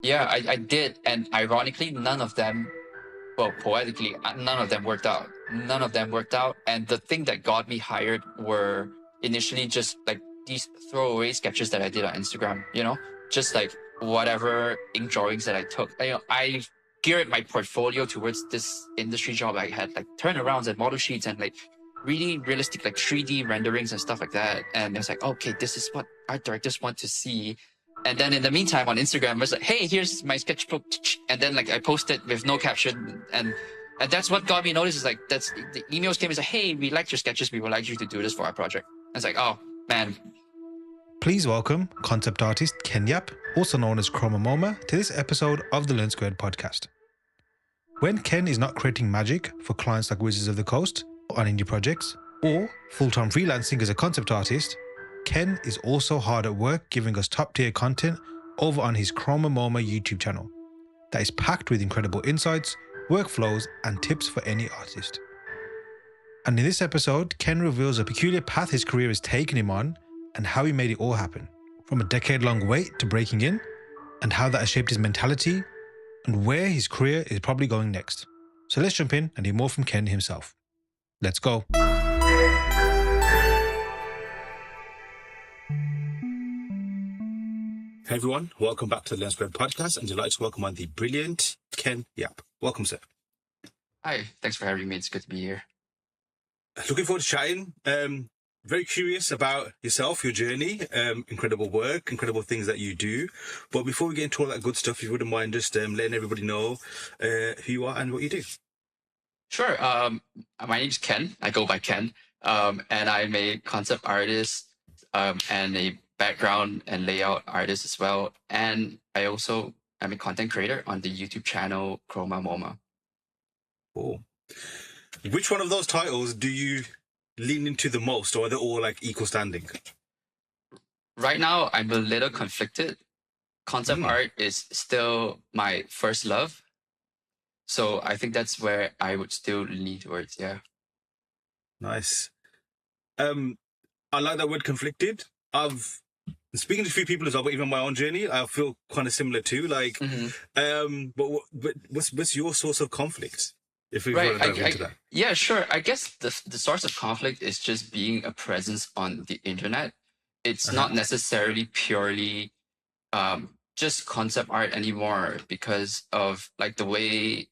Yeah, I did. And ironically, none of them, well, poetically, none of them worked out. None of them worked out. And the thing that got me hired were initially just like these throwaway sketches that I did on Instagram, just like whatever ink drawings that I took. I geared my portfolio towards this industry job. I had like turnarounds and model sheets and like really realistic, like 3D renderings and stuff like that. And it's like, okay, this is what art directors want to see. And then in the meantime on Instagram, I was like, hey, here's my sketchbook. And then like I posted with no caption. And that's what got me noticed is like, that's the emails came and said, hey, we liked your sketches. We would like you to do this for our project. And it's like, oh man. Please welcome concept artist Kenn Yap, also known as Chroma Moma, to this episode of the Learn Squared podcast. When Kenn is not creating magic for clients like Wizards of the Coast on indie projects, or full-time freelancing as a concept artist, Kenn is also hard at work giving us top-tier content over on his Chroma Moma YouTube channel that is packed with incredible insights, workflows, and tips for any artist. And in this episode, Kenn reveals a peculiar path his career has taken him on and how he made it all happen, from a decade-long wait to breaking in, and how that has shaped his mentality, and where his career is probably going next. So let's jump in and hear more from Kenn himself. Let's go. Hey everyone, welcome back to the Learn Squared podcast. I'm delighted to welcome on the brilliant Kenn Yap. Welcome, sir. Hi, thanks for having me. It's good to be here. Looking forward to chatting. Very curious about yourself, your journey, incredible work, incredible things that you do. But before we get into all that good stuff, if you wouldn't mind just letting everybody know who you are and what you do. Sure. My name's Kenn. I go by Kenn. And I'm a concept artist and a background and layout artist as well. And I also am a content creator on the YouTube channel Chroma Moma. Cool. Which one of those titles do you lean into the most, or are they all like equal standing? Right now, I'm a little conflicted. Concept art is still my first love. So I think that's where I would still lean towards, yeah. Nice. I like that word conflicted. I've speaking to a few people as well, but even my own journey, I feel kind of similar too. Like, but what's your source of conflict? If we want to dive into that. Yeah, sure. I guess the source of conflict is just being a presence on the internet. It's not necessarily purely just concept art anymore because of like the way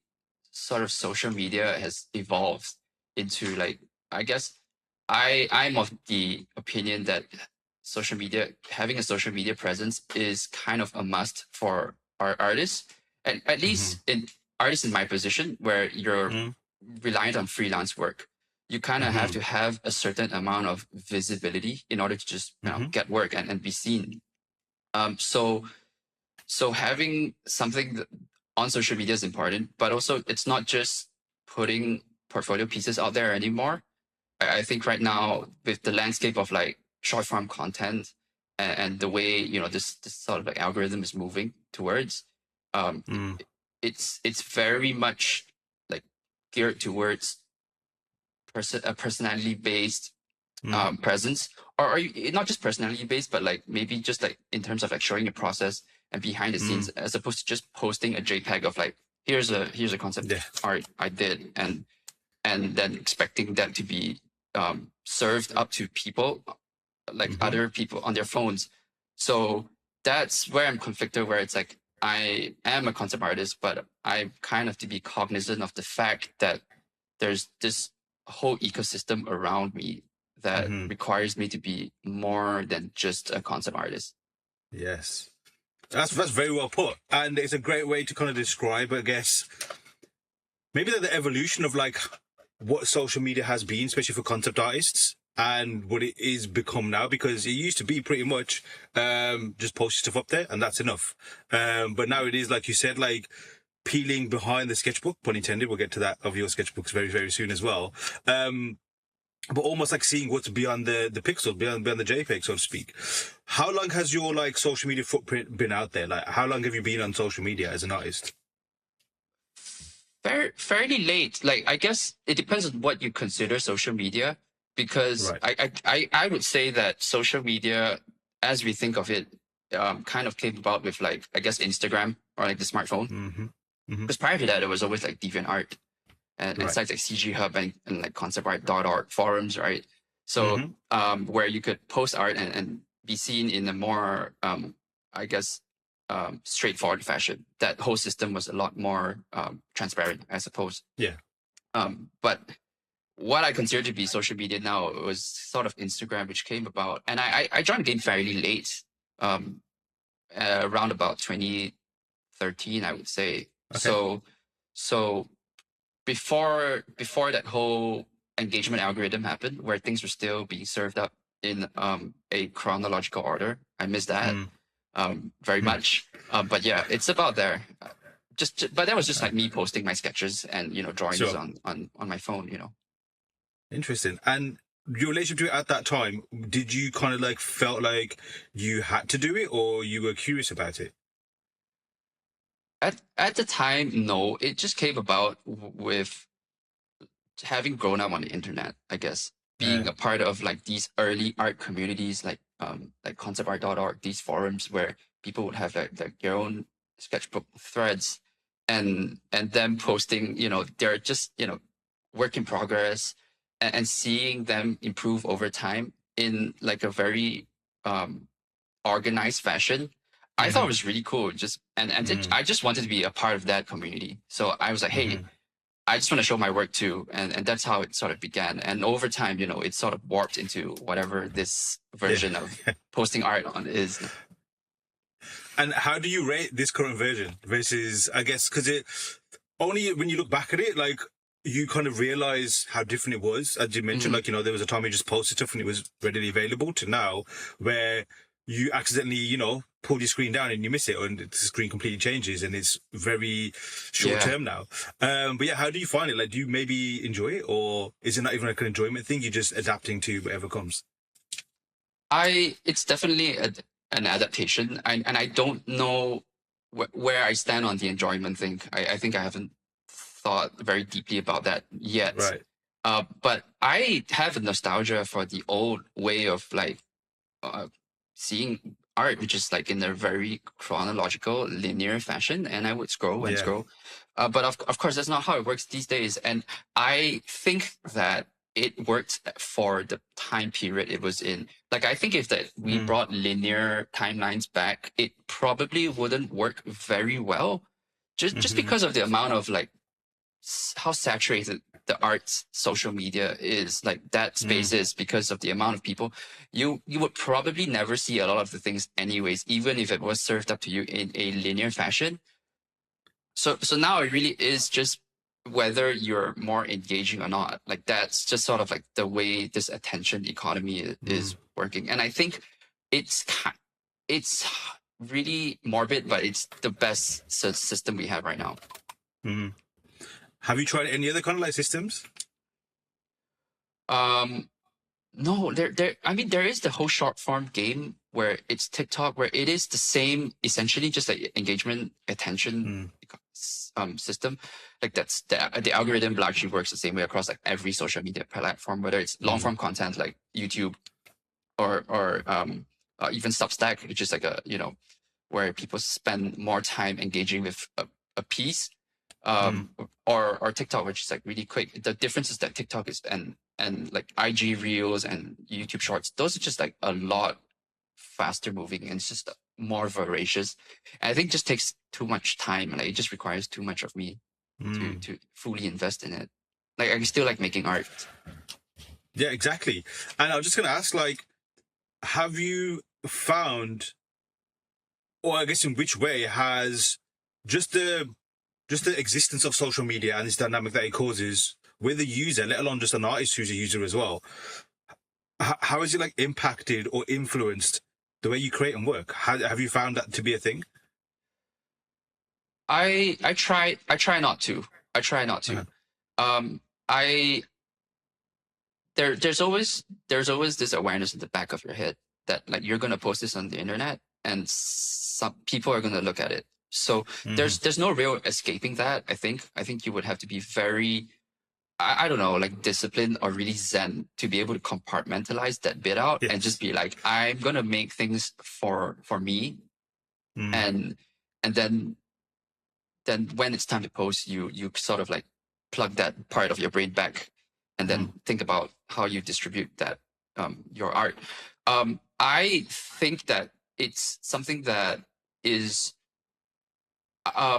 sort of social media has evolved into like, I guess I'm of the opinion that having a social media presence is kind of a must for our artists, and at least in artists in my position where you're reliant on freelance work. You kind of have to have a certain amount of visibility in order to just get work and be seen. So having something on social media is important, but also it's not just putting portfolio pieces out there anymore. I think right now with the landscape of like short form content and the way this sort of like algorithm is moving towards, it's very much like geared towards a personality based presence, or not just personality based, but like maybe just like in terms of like showing the process and behind the scenes, as opposed to just posting a JPEG of like here's a concept art I did and then expecting that to be served up to people like other people on their phones. So that's where I'm conflicted, where it's like I am a concept artist, but I kind of to be cognizant of the fact that there's this whole ecosystem around me that requires me to be more than just a concept artist. Yes. That's very well put. And it's a great way to kind of describe, I guess, maybe the evolution of like what social media has been, especially for concept artists, and what it is become now, because it used to be pretty much just post stuff up there and that's enough. But now it is, like you said, like peeling behind the sketchbook, pun intended. We'll get to that of your sketchbooks very, very soon as well. But almost like seeing what's beyond the pixel, beyond the JPEG, so to speak. How long has your like social media footprint been out there? Like, how long have you been on social media as an artist? Fairly late. Like, I guess it depends on what you consider social media, because I would say that social media, as we think of it, kind of came about with like, I guess, Instagram or like the smartphone. Mm-hmm. Mm-hmm. Because prior to that, it was always like DeviantArt and Right. sites like CG Hub and like conceptart.org forums, right? So where you could post art and be seen in a more, I guess, straightforward fashion. That whole system was a lot more transparent, I suppose. Yeah. But what I consider to be social media now was sort of Instagram, which came about, and I joined the game fairly late, around about 2013, I would say. Okay. So before that whole engagement algorithm happened, where things were still being served up in a chronological order, I miss that very much. But yeah, it's about there. But that was just like me posting my sketches and drawings Sure. on my phone. Interesting. And your relationship to it at that time, did you kind of like felt like you had to do it, or you were curious about it? At the time, no, it just came about with having grown up on the internet, I guess, being Yeah. a part of like these early art communities, like conceptart.org, these forums where people would have like their own sketchbook threads, and them posting, they're just work in progress, and seeing them improve over time in like a very organized fashion. I thought it was really cool. I just wanted to be a part of that community. So I was like, hey, I just want to show my work too, and that's how it sort of began. And over time, it sort of warped into whatever this version of posting art on is. And how do you rate this current version versus, I guess, because it only when you look back at it, like you kind of realize how different it was. As you mentioned, like, there was a time you just posted stuff and it was readily available, to now where you accidentally, pull your screen down and you miss it, and the screen completely changes and it's very short term now. But yeah, how do you find it? Like, do you maybe enjoy it, or is it not even like an enjoyment thing? You're just adapting to whatever comes? It's definitely an adaptation, and I don't know where I stand on the enjoyment thing. I think I haven't thought very deeply about that yet. Right. But I have a nostalgia for the old way of like seeing art, which is like in a very chronological, linear fashion, and I would scroll and Yeah. scroll. But of course, that's not how it works these days. And I think that it worked for the time period it was in. Like, I think if that we brought linear timelines back, it probably wouldn't work very well, just because of the amount of like how saturated the arts social media is, like that space is, because of the amount of people. You would probably never see a lot of the things anyways, even if it was served up to you in a linear fashion. So now it really is just whether you're more engaging or not. Like, that's just sort of like the way this attention economy is working. And I think it's really morbid, but it's the best system we have right now. Have you tried any other kind of like systems? No, I mean, there is the whole short form game where it's TikTok, where it is the same, essentially just like engagement attention system. Like, that's the algorithm actually works the same way across like every social media platform, whether it's long form content like YouTube or even Substack, which is like where people spend more time engaging with a piece. Or TikTok, which is like really quick. The difference is that TikTok is and like IG Reels and YouTube Shorts, those are just like a lot faster moving, and it's just more voracious. And I think it just takes too much time. Like, it just requires too much of me to fully invest in it. Like, I still like making art. Yeah, exactly. And I was just going to ask, like, have you found, or I guess in which way has just the existence of social media and this dynamic that it causes with a user, let alone just an artist who's a user as well, how has it like impacted or influenced the way you create and work? Have you found that to be a thing? I try not to. I try not to. There's always this awareness in the back of your head that like you're gonna post this on the internet and some people are gonna look at it. So there's no real escaping that. I think you would have to be very, I don't know, like disciplined or really zen to be able to compartmentalize that bit out and just be like, I'm gonna make things for me, and then then when it's time to post, you sort of like plug that part of your brain back, and then think about how you distribute that your art. I think that it's something that is I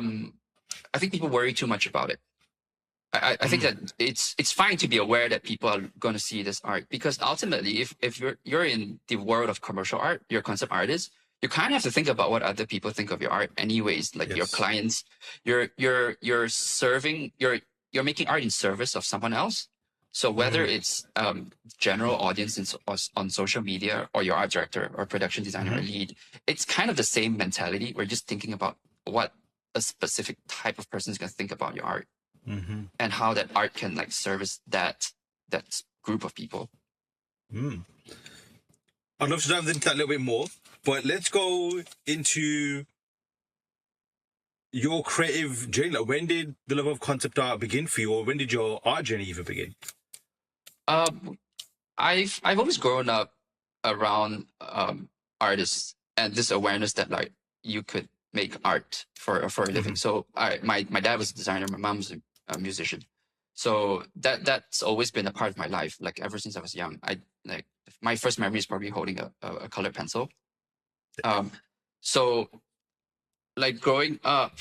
think people worry too much about it. I think that it's fine to be aware that people are going to see this art, because ultimately, if you're in the world of commercial art, you're a concept artist, you kind of have to think about what other people think of your art, anyways. Like your clients, you're serving, you're making art in service of someone else. So whether it's general audience on social media, or your art director or production designer or lead, it's kind of the same mentality. We're just thinking about what a specific type of person is going to think about your art. And how that art can like service that group of people. I'd love to dive into that a little bit more, but let's go into your creative journey. Like, when did the love of concept art begin for you, or when did your art journey even begin? I've always grown up around artists and this awareness that like you could make art for a living. So my dad was a designer, my mom's a musician, so that's always been a part of my life. Like ever since I was young, I like my first memory is probably holding a colored pencil. So like growing up,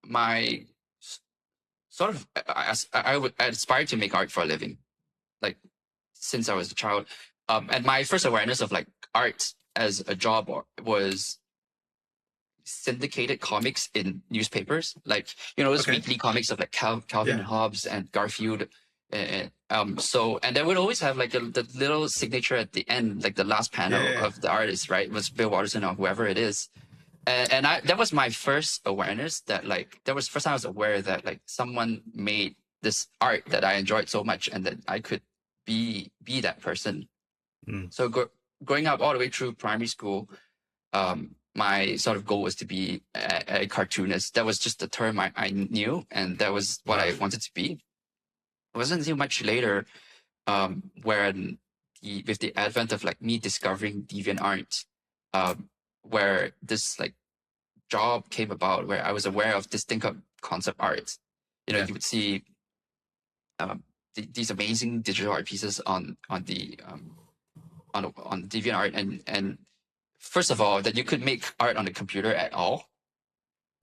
my sort of I aspired to make art for a living, like since I was a child. And my first awareness of like art as a job was syndicated comics in newspapers, like those weekly comics of like Calvin and Hobbes and Garfield, and they would always have like the little signature at the end, like the last panel of the artist, right? It was Bill Watterson or whoever it is, and that was my first awareness that like that was the first time I was aware that like someone made this art that I enjoyed so much, and that I could be that person. So growing up all the way through primary school, my sort of goal was to be a cartoonist. That was just the term I knew, and that was what I wanted to be. It wasn't until much later, when with the advent of like me discovering DeviantArt, where this like job came about, where I was aware of this thing called concept art. You would see these amazing digital art pieces on DeviantArt, and first of all, that you could make art on the computer at all,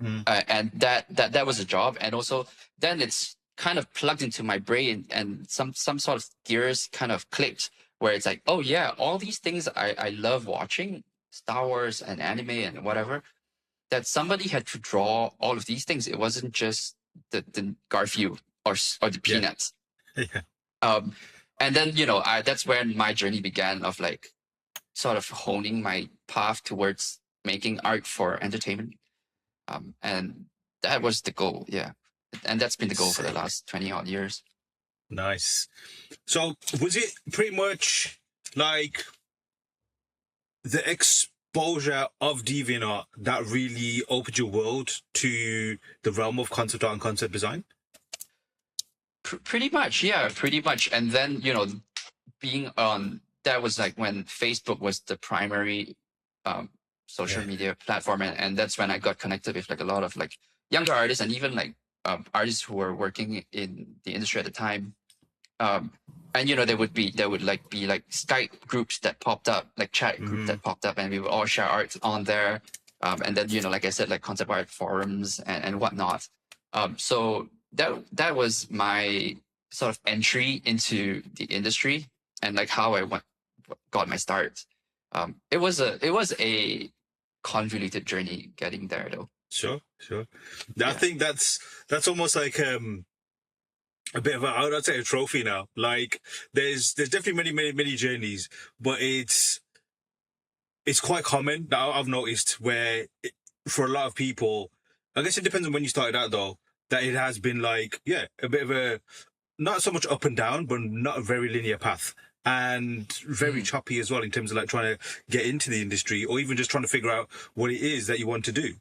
and that was a job. And also, then it's kind of plugged into my brain, and some sort of gears kind of clicked, where it's like, oh yeah, all these things I love watching, Star Wars and anime and whatever, that somebody had to draw all of these things. It wasn't just the Garfield or the Peanuts. And then that's when my journey began of like sort of honing my path towards making art for entertainment. And that was the goal, and that's been the goal for the last 20 odd years. Nice. So was it pretty much like the exposure of DeviantArt that really opened your world to the realm of concept art and concept design? Pretty much. And then being on, that was like when Facebook was the primary social media platform, and that's when I got connected with like a lot of like younger artists, and even like artists who were working in the industry at the time. And there would be like Skype groups that popped up, like chat groups that popped up, and we would all share art on there. And then like I said, like concept art forums and whatnot. So that was my sort of entry into the industry, and like how I got my start. It was a convoluted journey getting there, though. Sure. I think that's almost like a bit of I would say a trophy now. Like there's definitely many journeys, but it's quite common that I've noticed where for a lot of people, I guess it depends on when you started out though, that it has been like a bit of a not so much up and down, but not a very linear path. And very choppy as well in terms of like trying to get into the industry, or even just trying to figure out what it is that you want to do.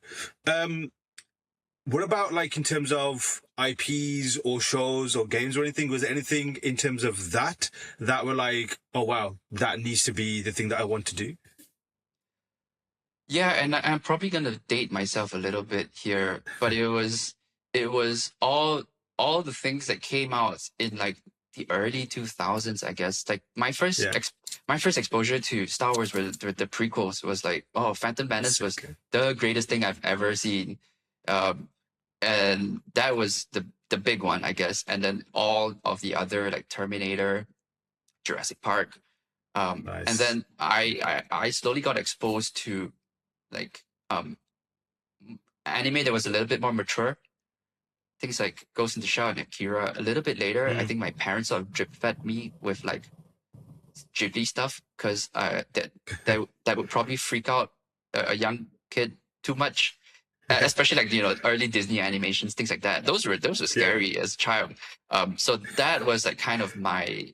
What about like in terms of IPs or shows or games or anything? Was there anything in terms of that were like, oh wow, that needs to be the thing that I want to do? Yeah, and I'm probably gonna date myself a little bit here, but it was all the things that came out in like the early 2000s, I guess. Like Yeah. my first exposure to Star Wars was the prequels was like, oh, Phantom Menace was Sick. the greatest thing I've ever seen. Um, and that was the big one, I guess. And then all of the other like Terminator, Jurassic Park. And Nice. then I slowly got exposed to like anime that was a little bit more mature. Things like Ghost in the Shell and Akira. A little bit later, I Mm. think my parents sort of drip fed me with like Ghibli stuff because that would probably freak out a young kid too much. Especially like early Disney animations, things like that. Those were Yeah. scary as a child. So that was like kind of my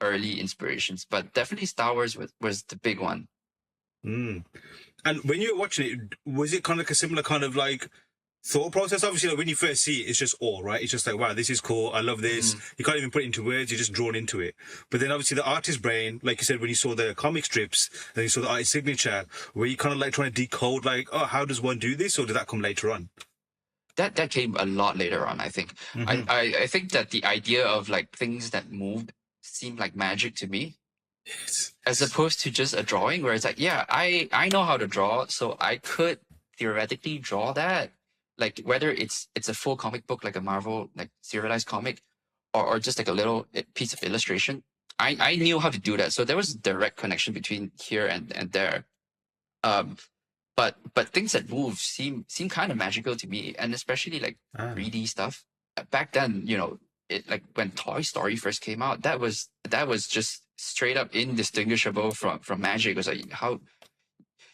early inspirations. But definitely Star Wars was the big one. Mm. And when you were watching it, was it kind of like a similar kind of like thought process? Obviously, like when you first see it, it's just awe, right? It's just like, wow, this is cool. I love this. Mhm. You can't even put it into words. You're just drawn into it. But then obviously the artist brain, like you said, when you saw the comic strips and you saw the artist signature, were you kind of like trying to decode like, oh, how does one do this? Or did that come later on? That came a lot later on, I think. Mm-hmm. I think that the idea of like things that moved seemed like magic to me, Yes. as opposed to just a drawing where it's like, yeah, I know how to draw, so I could theoretically draw that. Like whether it's a full comic book like a Marvel like serialized comic, or just like a little piece of illustration. I knew how to do that, so there was a direct connection between here and there. Um, but things that move seem kind of magical to me, and especially like Ah, 3D stuff. Back then, it like when Toy Story first came out, that was just straight up indistinguishable from magic. It was like how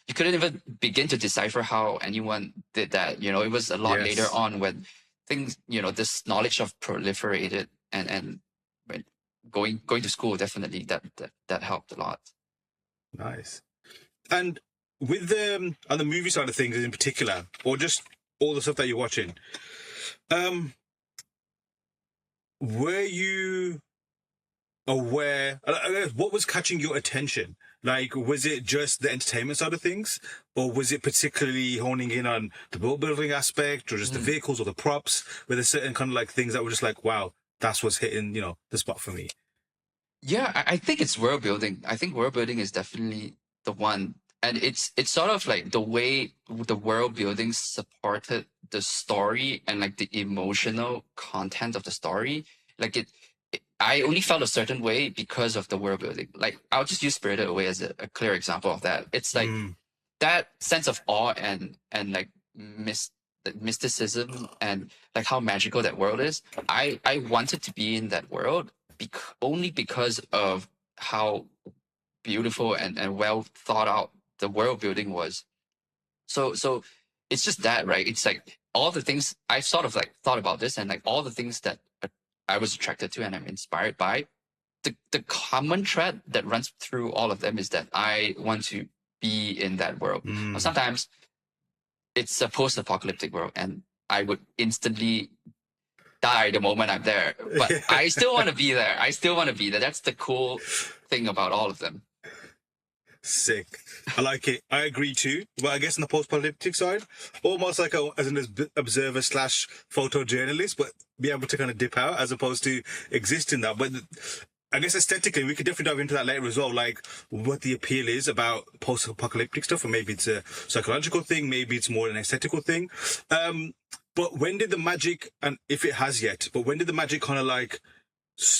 you couldn't even begin to decipher how anyone did that. It was a lot later yes. on when things, this knowledge of proliferated and when going to school definitely that helped a lot. Nice. And with the on the movie side of things in particular, or just all the stuff that you're watching, um, were you aware? I guess, what was catching your attention? Like, was it just the entertainment side of things, or was it particularly honing in on the world building aspect, or just the vehicles or the props? Were there certain kind of like things that were just like, wow, that's what's hitting, the spot for me? Yeah, I think it's world building. I think world building is definitely the one. And it's sort of like the way the world building supported the story and like the emotional content of the story. Like I only felt a certain way because of the world building. Like I'll just use Spirited Away as a clear example of that. It's like Mm, that sense of awe and like mysticism and like how magical that world is. I wanted to be in that world only because of how beautiful and well thought out the world building was. So it's just that, right? It's like all the things I sort of like thought about this, and like all the things that I was attracted to and I'm inspired by. The common thread that runs through all of them is that I want to be in that world. Now, mm. sometimes it's a post-apocalyptic world, and I would instantly die the moment I'm there. But I still want to be there. I still want to be there. That's the cool thing about all of them. Sick. I like it. I agree too. But I guess on the post-apocalyptic side, almost like as an observer slash photojournalist, but be able to kind of dip out as opposed to exist in that. But I guess aesthetically, we could definitely dive into that later as well, like what the appeal is about post-apocalyptic stuff, or maybe it's a psychological thing, maybe it's more an aesthetical thing. But when did the magic, and if it has yet, but when did the magic kind of like,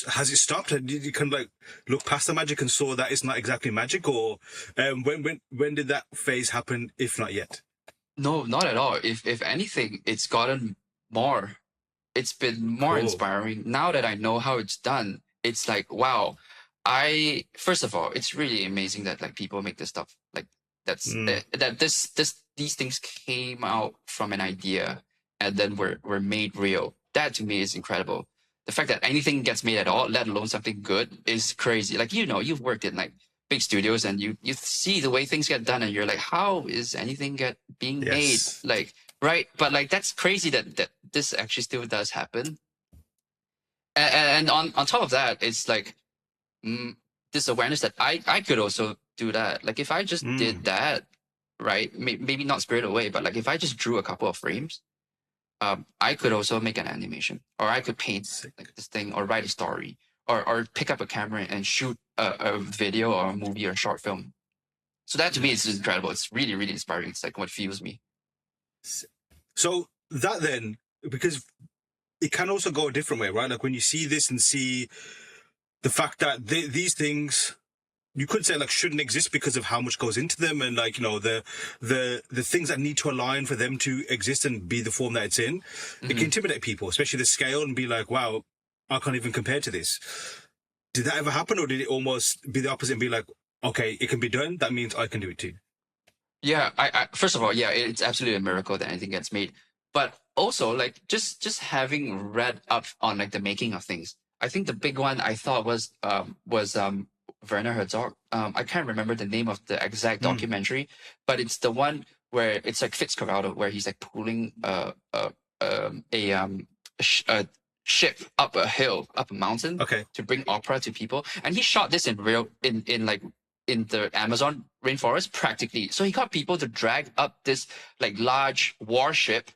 has it stopped? And did you kind of like look past the magic and saw that it's not exactly magic, or when did that phase happen, if not yet? No, not at all. If anything, it's gotten more. It's been more Cool. inspiring now that I know how it's done. It's like, wow. I first of all, it's really amazing that like people make this stuff like Mm, that these things came out from an idea and then were made real. That to me is incredible. The fact that anything gets made at all, let alone something good, is crazy. Like you've worked in like big studios and you see the way things get done and you're like, how is anything being made? yes. Like right, but like that's crazy that this actually still does happen. And on top of that, it's like mm, this awareness that I could also do that. Like if I just did Mm, that, right? Maybe not Spirit Away, but like if I just drew a couple of frames, I could also make an animation, or I could paint Sick. like this thing, or write a story, or pick up a camera and shoot a video or a movie or a short film. So that to me is Nice. incredible. It's really, really inspiring. It's like what fuels me. So that then, because it can also go a different way, right? Like when you see this and see the fact that these things, you could say like shouldn't exist because of how much goes into them, and like, you know, the things that need to align for them to exist and be the form that it's in. It can intimidate people, especially the scale, and be like, wow, I can't even compare to this. Did that ever happen, or did it almost be the opposite and be like, okay, it can be done, that means I can do it too? Yeah, I first of all, yeah, it's absolutely a miracle that anything gets made. But also, like just having read up on like the making of things, I think the big one I thought was Werner Herzog. I can't remember the name of the exact Mm. documentary, but it's the one where it's like Fitzcarraldo, where he's like pulling a ship up a hill, up a mountain, Okay. to bring opera to people, and he shot this in like in the Amazon rainforest practically. So he got people to drag up this like large warship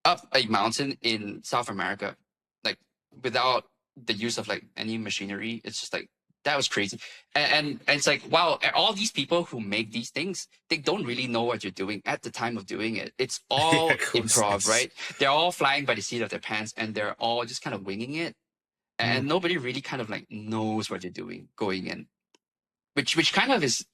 up a mountain in South America, like without the use of like any machinery. It's just like that was crazy. And it's like, wow, all these people who make these things, they don't really know what you're doing at the time of doing it. It's all of course, improv, yes. right? They're all flying by the seat of their pants, and they're all just kind of winging it. And nobody really kind of like knows what they're doing going in, which kind of is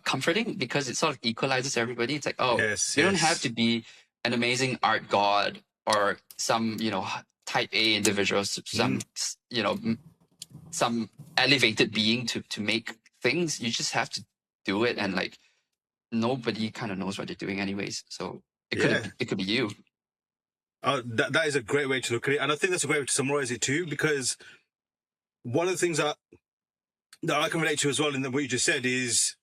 comforting, because it sort of equalizes everybody. It's like, oh, Yes, you don't have yes. to be an amazing art god or some, you know, type A individual, some, you know, some elevated being to make things. You just have to do it, and like nobody kind of knows what they're doing anyways. So Yeah. it could be you. That is a great way to look at it, and I think that's a great way to summarize it too. Because one of the things that I can relate to as well in what you just said is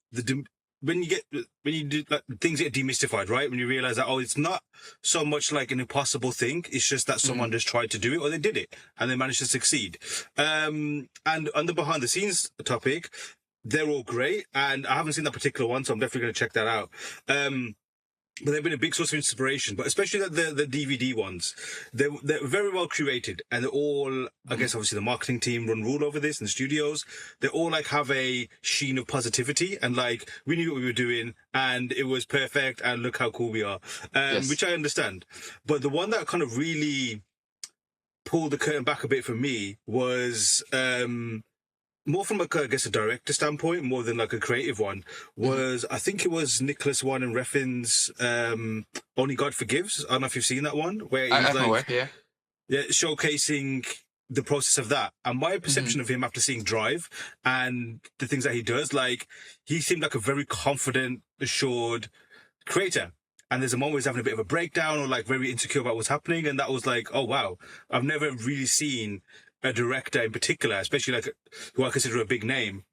when you do like, things get demystified, right? When you realize that, oh, it's not so much like an impossible thing. It's just that someone just tried to do it, or they did it and they managed to succeed. And on the behind the scenes topic, they're all great, and I haven't seen that particular one, so I'm definitely going to check that out. But they've been a big source of inspiration, but especially the DVD ones. They're very well curated, and they're all, I guess, obviously the marketing team run rule over this, and the studios. They all like have a sheen of positivity, and like we knew what we were doing, and it was perfect, and look how cool we are, Yes. which I understand. But the one that kind of really pulled the curtain back a bit for me was more from like, I guess, a director standpoint, more than like a creative one, was I think it was Nicholas Winding Refn's Only God Forgives. I don't know if you've seen that one, where he's I'm like, aware, yeah. showcasing the process of that. And my perception of him after seeing Drive and the things that he does, like he seemed like a very confident, assured creator. And there's a moment where he's having a bit of a breakdown or like very insecure about what's happening. And that was like, oh wow, I've never really seen a director in particular, especially like who I consider a big name,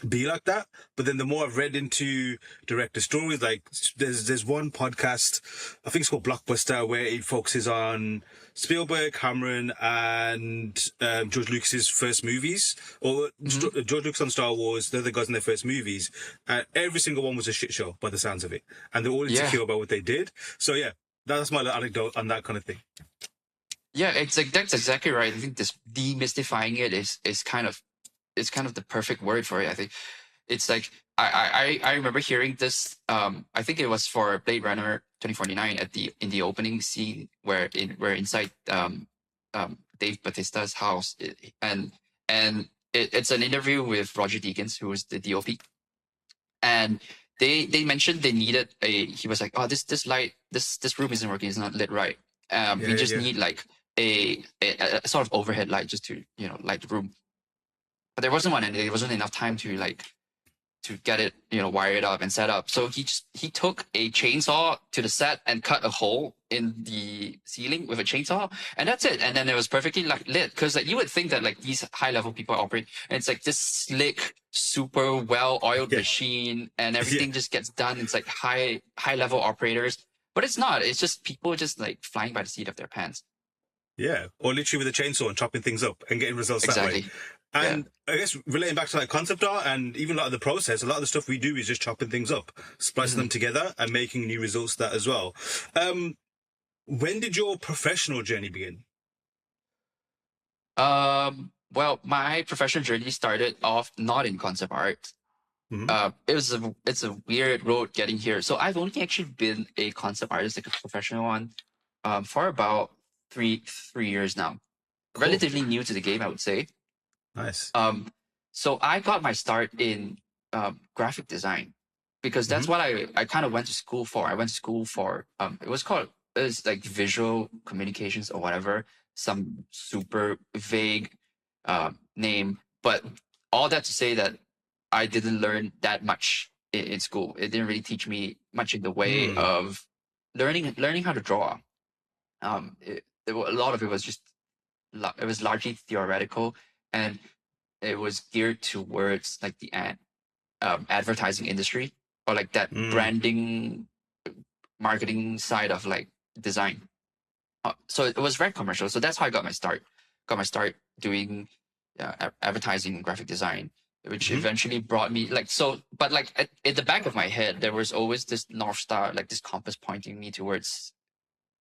be like that. But then the more I've read into director stories, like there's one podcast, I think it's called Blockbuster, where it focuses on Spielberg, Cameron, and George Lucas's first movies, or George Lucas on Star Wars. They're the guys in their first movies. Every single one was a shit show by the sounds of it, and they're all insecure about what they did. So yeah, that's my little anecdote on that kind of thing. Yeah, it's like that's exactly right. I think this demystifying it is kind of the perfect word for it. I think it's like I remember hearing this. I think it was for Blade Runner 2049 in the opening scene where inside Dave Bautista's house, and it's an interview with Roger Deakins, who was the DOP, and they mentioned they needed he was like, oh, this light, this room isn't working, it's not lit right. We just need like a sort of overhead light just to, you know, light the room. But there wasn't one, and there wasn't enough time to like to get it, you know, wire it up and set up. So he took a chainsaw to the set and cut a hole in the ceiling with a chainsaw, and that's it. And then it was perfectly like lit, because like you would think that like these high level people operate, and it's like this slick, super well oiled machine, and everything just gets done. It's like high level operators, but it's not. It's just people just like flying by the seat of their pants. Yeah, or literally with a chainsaw and chopping things up and getting results that way. Yeah. And I guess relating back to like concept art and even like the process, a lot of the stuff we do is just chopping things up, splicing them together, and making new results that as well. When did your professional journey begin? Well, my professional journey started off not in concept art. Hmm. It's a weird road getting here. So I've only actually been a concept artist, like a professional one, for about three years now. Cool. Relatively new to the game, I would say. Nice. So I got my start in graphic design because that's Hmm. what I kind of went to school for. I went to school for it was like visual communications or whatever, some super vague name. But all that to say that I didn't learn that much in school. It didn't really teach me much in the way Mm. of learning how to draw. A lot of it was just it was largely theoretical, and it was geared towards like the advertising industry or like that Mm. branding marketing side of like design. So it was very commercial. So that's how I got my start. Got my start doing advertising and graphic design, which Hmm. eventually brought me like so. But like at the back of my head, there was always this north star, like this compass pointing me towards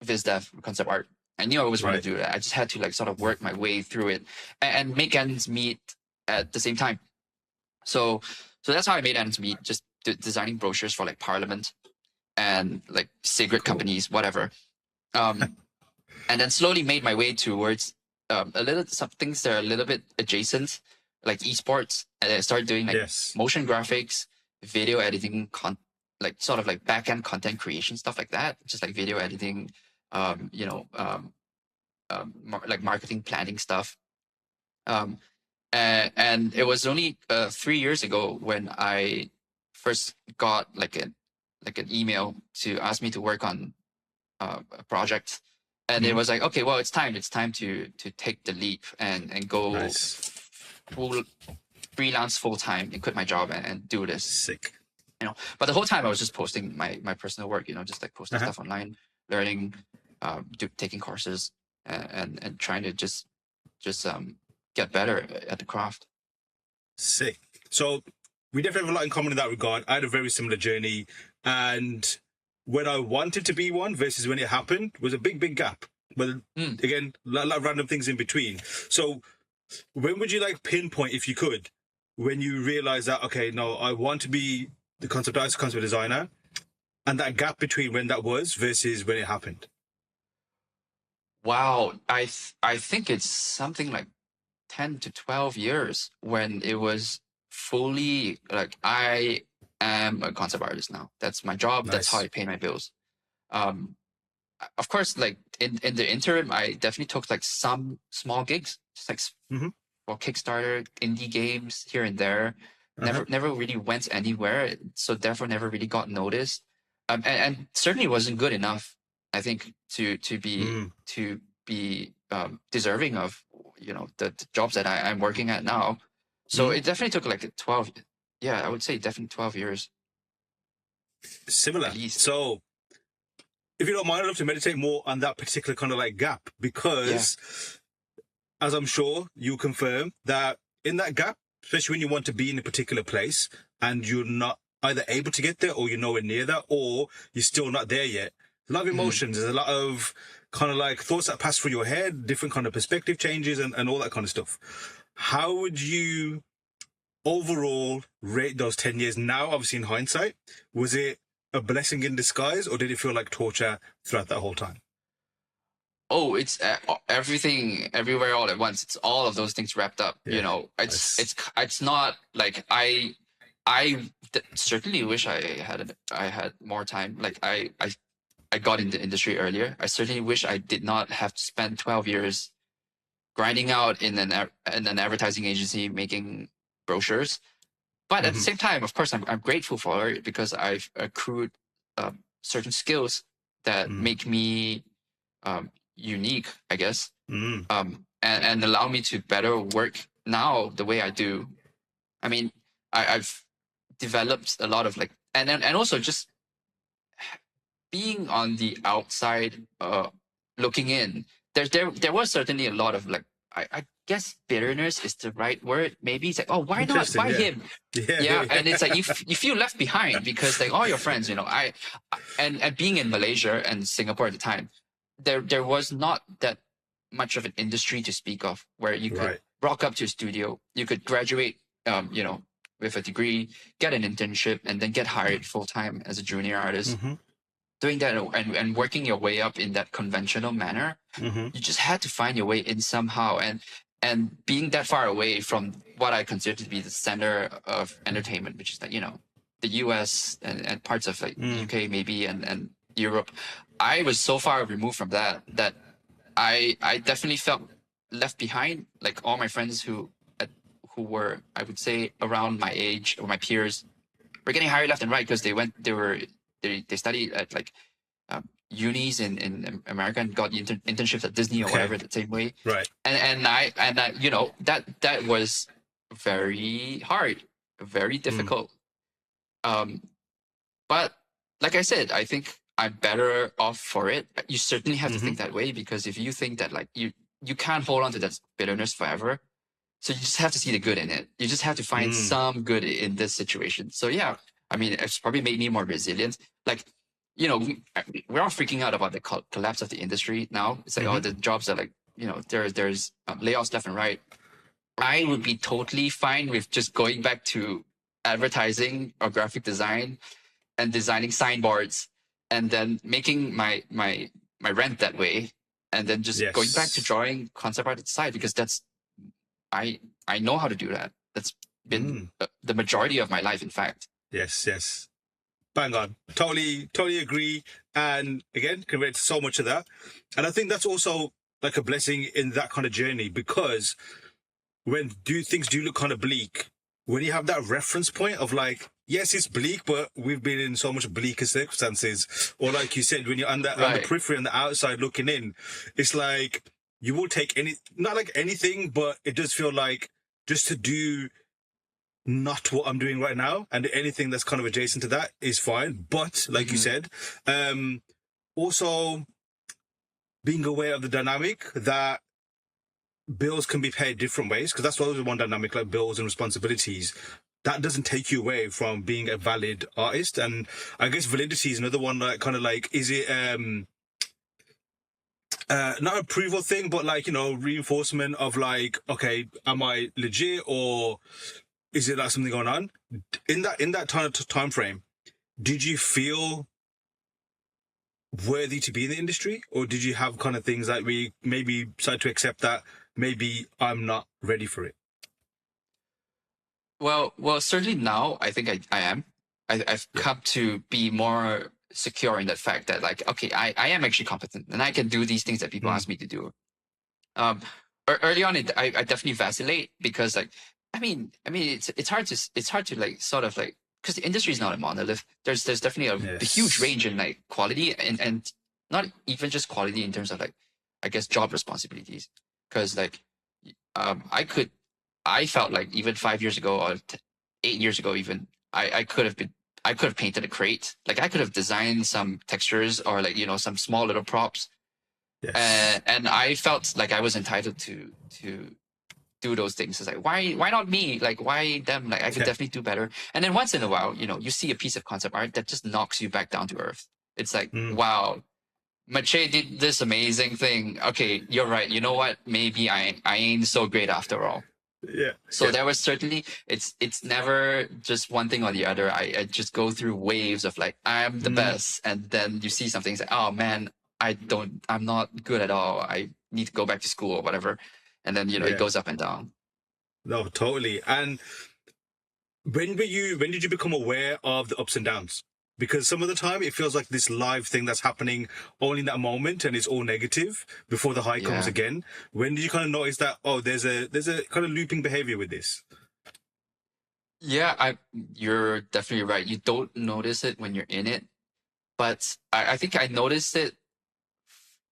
viz dev concept art. I knew I always wanted Right. to do that. I just had to like sort of work my way through it and make ends meet at the same time. So that's how I made ends meet, just designing brochures for like Parliament and like cigarette Cool. companies, whatever. Um, and then slowly made my way towards some things that are a little bit adjacent, like esports. And I started doing like Yes. motion graphics, video editing, like sort of like back end content creation stuff like that, just like video editing, um, you know, um, like marketing planning stuff. Um, and it was only 3 years ago when I first got like an email to ask me to work on a project, and it Hmm. was like, okay, well, it's time to take the leap and go Nice. full freelance full time and quit my job and do this, Sick. But the whole time I was just posting my personal work, just like posting Uh-huh. stuff online, learning, taking courses, and trying to just get better at the craft. Sick. So we definitely have a lot in common in that regard. I had a very similar journey, and when I wanted to be one versus when it happened was a big, big gap. But Mm. again, a lot of random things in between. So when would you like pinpoint, if you could, when you realize that, okay, no, I want to be the concept artist, concept designer, and that gap between when that was versus when it happened? Wow, I think it's something like 10 to 12 years when it was fully like I am a concept artist now. That's my job. That's how Nice. I pay my bills. Um, of course, like in the interim, I definitely took like some small gigs, just like Hmm. for Kickstarter, indie games here and there. Uh-huh. Never really went anywhere, so therefore never really got noticed. And certainly wasn't good enough, I think, Mm. to be deserving of the jobs that I'm working at now. So Mm. it definitely took like 12. Yeah, I would say definitely 12 years Similar. at least. So if you don't mind, I'd love to meditate more on that particular kind of like gap, Yeah. because as I'm sure you confirm that in that gap, especially when you want to be in a particular place and you're not either able to get there or you're nowhere near that, or you're still not there yet. A lot of Mhm. emotions. There's a lot of kind of like thoughts that pass through your head, different kind of perspective changes and all that kind of stuff. How would you overall rate those 10 years now, obviously in hindsight? Was it a blessing in disguise or did it feel like torture throughout that whole time? Oh, it's everything, everywhere, all at once. It's all of those things wrapped up. Yeah. It's not like I certainly wish I had more time. Like I got in the industry earlier. I certainly wish I did not have to spend 12 years grinding out in an advertising agency making brochures. But at the Hmm. same time, of course, I'm grateful for it because I've accrued certain skills that Mm. make me unique, I guess, Mm. and allow me to better work now the way I do. I mean, I've developed a lot of like, and also just being on the outside, looking in. There was certainly a lot of like I guess bitterness is the right word. Maybe it's like, oh, why not? Interesting. Why Yeah. him? Yeah. Yeah, Yeah. and it's like you feel left behind because like all your friends, and being in Malaysia and Singapore at the time, there was not that much of an industry to speak of where you could Right. rock up to a studio, you could graduate, with a degree, get an internship, and then get hired full time as a junior artist. Mm-hmm. Doing that and working your way up in that conventional manner, Mm-hmm. you just had to find your way in somehow. And being that far away from what I consider to be the center of entertainment, which is like, the US and parts of like UK maybe and Europe, I was so far removed from that I definitely felt left behind. Like all my friends who were, I would say, around my age or my peers were getting hired left and right because they studied at like unis in America and got internships at Disney or Okay. whatever the same way. Right. And I that was very hard, very difficult. But like I said, I think I'm better off for it. You certainly have to think that way, because if you think that like you can't hold on to that bitterness forever, so you just have to see the good in it. You just have to find some good in this situation. So yeah, I mean, it's probably made me more resilient. Like, we're all freaking out about the collapse of the industry now. It's like, oh, the jobs are like, there's layoffs left and right. I would be totally fine with just going back to advertising or graphic design and designing signboards and then making my rent that way, and then just going back to drawing concept art at the side, because that's I know how to do that. That's been the majority of my life, in fact. Yes. Bang on. Totally agree. And again, can relate to so much of that. And I think that's also like a blessing in that kind of journey, because when things do look kind of bleak, when you have that reference point of like, yes, it's bleak, but we've been in so much bleaker circumstances. Or like you said, when you're on the periphery, on the outside looking in, it's like you will take not like anything, but it does feel like just to do not what I'm doing right now, and anything that's kind of adjacent to that is fine. But like you said, also being aware of the dynamic that bills can be paid different ways, because that's always one dynamic, like bills and responsibilities. That doesn't take you away from being a valid artist. And I guess validity is another one, like kind of like, is it not approval thing, but like, reinforcement of like, okay, am I legit, or is it like something going on in that time frame? Did you feel worthy to be in the industry, or did you have kind of things like we maybe started to accept that maybe I'm not ready for it? Well, certainly now I think I am. I've come to be more secure in that fact that like, okay, I am actually competent and I can do these things that people ask me to do. Early on, I definitely vacillate, because like, I mean, it's hard to like sort of like, because the industry is not a monolith. There's definitely a huge range in like quality and not even just quality in terms of like, I guess, job responsibilities. Because like, I felt like even 5 years ago or 8 years ago, even I could have painted a crate. Like I could have designed some textures or like, some small little props. Yes. And I felt like I was entitled to do those things. It's like, why not me? Like, why them? Like, I could definitely do better. And then once in a while, you see a piece of concept art that just knocks you back down to earth. It's like, wow, Mache did this amazing thing. Okay, you're right. You know what? Maybe I ain't so great after all. Yeah. So there was certainly, it's never just one thing or the other. I just go through waves of like, I'm the best. And then you see something, it's like, oh man, I'm not good at all. I need to go back to school or whatever. And then, it goes up and down. No, totally. And when did you become aware of the ups and downs? Because some of the time it feels like this live thing that's happening only in that moment and it's all negative before the high comes again. When did you kind of notice that, oh, there's a kind of looping behavior with this? Yeah, you're definitely right. You don't notice it when you're in it. But I think I noticed it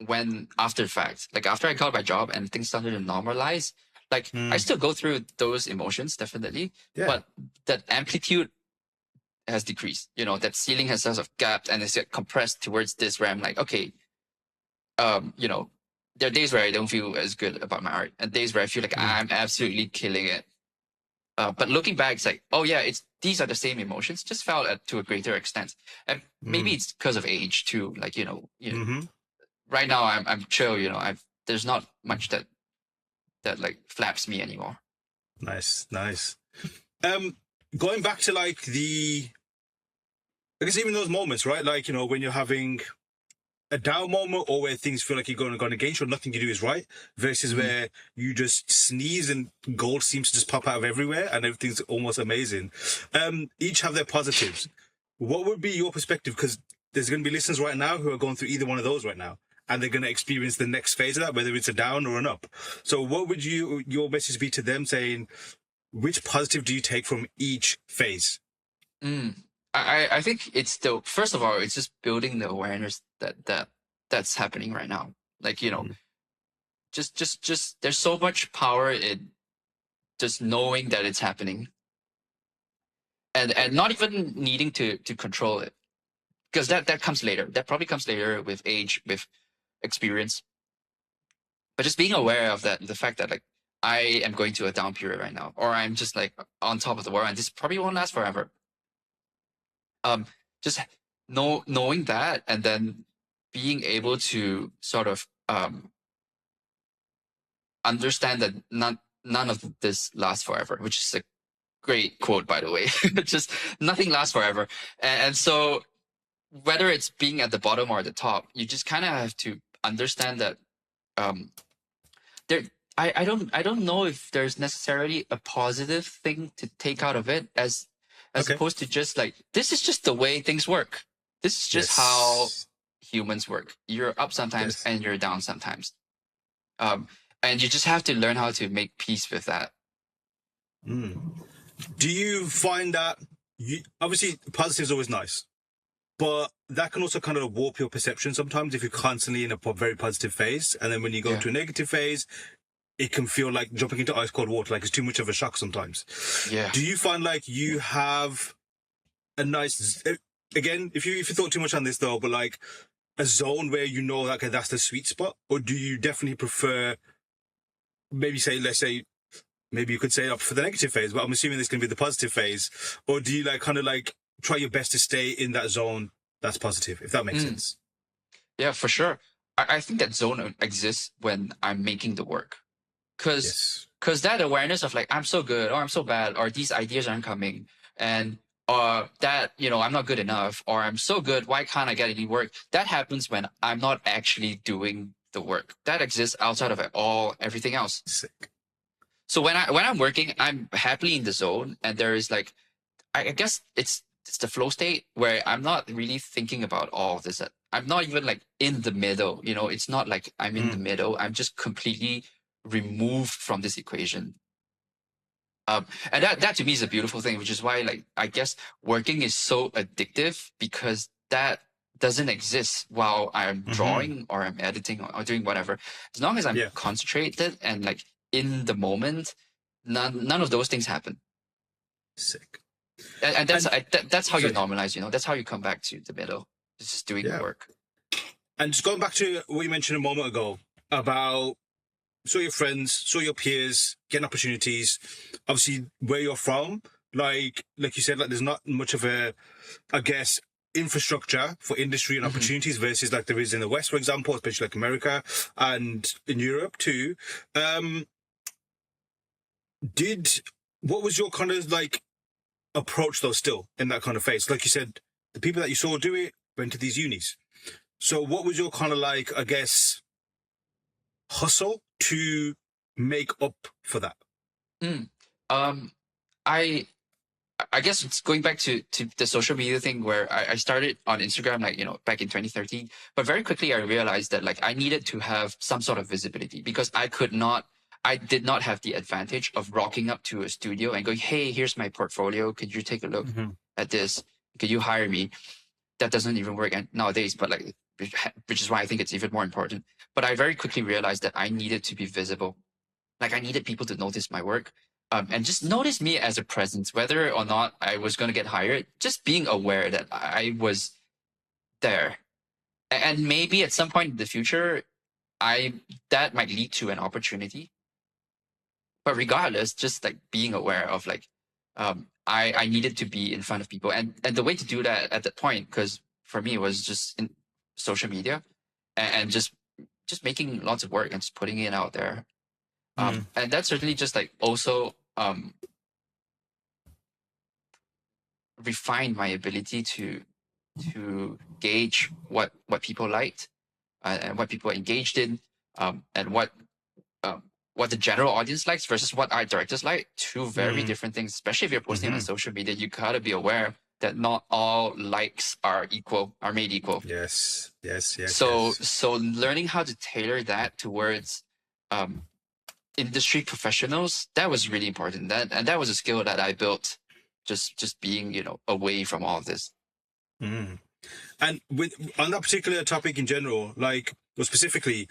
when after the fact, like after I got my job and things started to normalize, like I still go through those emotions, definitely, but that amplitude has decreased. That ceiling has sort of gapped and it's compressed towards this where I'm like, okay, there are days where I don't feel as good about my art, and days where I feel like I'm absolutely killing it. But looking back, it's like, oh yeah, these are the same emotions, just felt to a greater extent. And maybe it's because of age too. Like right now I'm chill. There's not much that like flaps me anymore. Nice. Going back to like I guess even those moments, right? Like, when you're having a down moment or where things feel like you're going against you or nothing you do is right, versus where you just sneeze and gold seems to just pop out of everywhere and everything's almost amazing. Each have their positives. What would be your perspective? Because there's going to be listeners right now who are going through either one of those right now, and they're going to experience the next phase of that, whether it's a down or an up. So what would your message be to them, saying which positive do you take from each phase? I think it's still, first of all, it's just building the awareness that's happening right now. Like, just there's so much power in just knowing that it's happening, and not even needing to control it, because that comes later. That probably comes later with age, with experience. But just being aware of that, the fact that like I am going to a down period right now, or I'm just like on top of the world, and this probably won't last forever. Just knowing that, and then being able to sort of understand that none of this lasts forever, which is a great quote, by the way. Just nothing lasts forever, and so whether it's being at the bottom or at the top, you just kind of have to understand that there. I don't know if there's necessarily a positive thing to take out of it, as opposed to just like, this is just the way things work. This is just how humans work. You're up sometimes and you're down sometimes. And you just have to learn how to make peace with that. Do you find that obviously positive is always nice, but that can also kind of warp your perception sometimes if you're constantly in a very positive phase, and then when you go to a negative phase, it can feel like jumping into ice cold water, like it's too much of a shock sometimes. Yeah. Do you find like you have a nice, again, if you thought too much on this though, but like a zone where okay, that's the sweet spot? Or do you definitely prefer, maybe maybe you could say up for the negative phase, but I'm assuming this can be the positive phase. Or do you like kind of like try your best to stay in that zone that's positive, if that makes sense? Yeah, for sure. I think that zone exists when I'm making the work. Because that awareness of like, I'm so good or I'm so bad, or these ideas aren't coming, and that, I'm not good enough, or I'm so good, why can't I get any work? That happens when I'm not actually doing the work. That exists outside of everything else. Sick. So when I'm working, I'm happily in the zone, and there is like, I guess it's the flow state where I'm not really thinking about all of this. I'm not even like in the middle, it's not like I'm in the middle. I'm just completely removed from this equation. And that to me is a beautiful thing, which is why, like, I guess working is so addictive, because that doesn't exist while I'm drawing or I'm editing or doing whatever. As long as I'm concentrated and like in the moment, none of those things happen. Sick. And that's how you normalize, that's how you come back to the middle. It's just doing the work. And just going back to what you mentioned a moment ago about saw your friends, saw your peers, getting opportunities. Obviously, where you're from, like you said, like there's not much of a, I guess, infrastructure for industry and opportunities versus like there is in the West, for example, especially like America and in Europe too. What was your kind of like approach though still in that kind of phase? Like you said, the people that you saw do it went to these unis. So what was your kind of like, I guess, hustle to make up for that? I guess it's going back to the social media thing, where I started on Instagram, like, back in 2013. But very quickly I realized that like I needed to have some sort of visibility, because I did not have the advantage of rocking up to a studio and going, hey, here's my portfolio. Could you take a look at this? Could you hire me? That doesn't even work nowadays, but like, which is why I think it's even more important. But I very quickly realized that I needed to be visible. Like I needed people to notice my work, and just notice me as a presence, whether or not I was going to get hired. Just being aware that I was there, and maybe at some point in the future, that might lead to an opportunity. But regardless, just like being aware of like, I needed to be in front of people, and the way to do that at that point, because for me it was just in social media, and just making lots of work and just putting it out there. And that certainly just like also refined my ability to gauge what people liked, and what people engaged in, and what the general audience likes versus what art directors like. Two very different things. Especially if you're posting on social media, you gotta be aware that not all likes are made equal. Yes. So learning how to tailor that towards industry professionals, that was really important. That was a skill that I built just being, away from all of this. And on that particular topic in general, like, or specifically,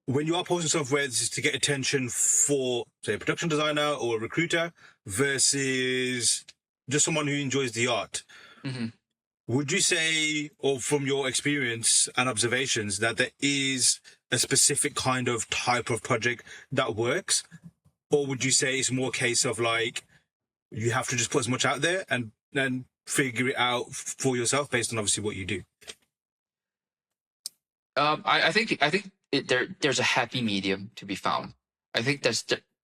when you are posting stuff where this is to get attention for, say, a production designer or a recruiter versus just someone who enjoys the art, would you say, or from your experience and observations, that there is a specific kind of type of project that works? Or would you say it's more a case of like, you have to just put as much out there and then figure it out for yourself based on obviously what you do? I think there's a happy medium to be found. I think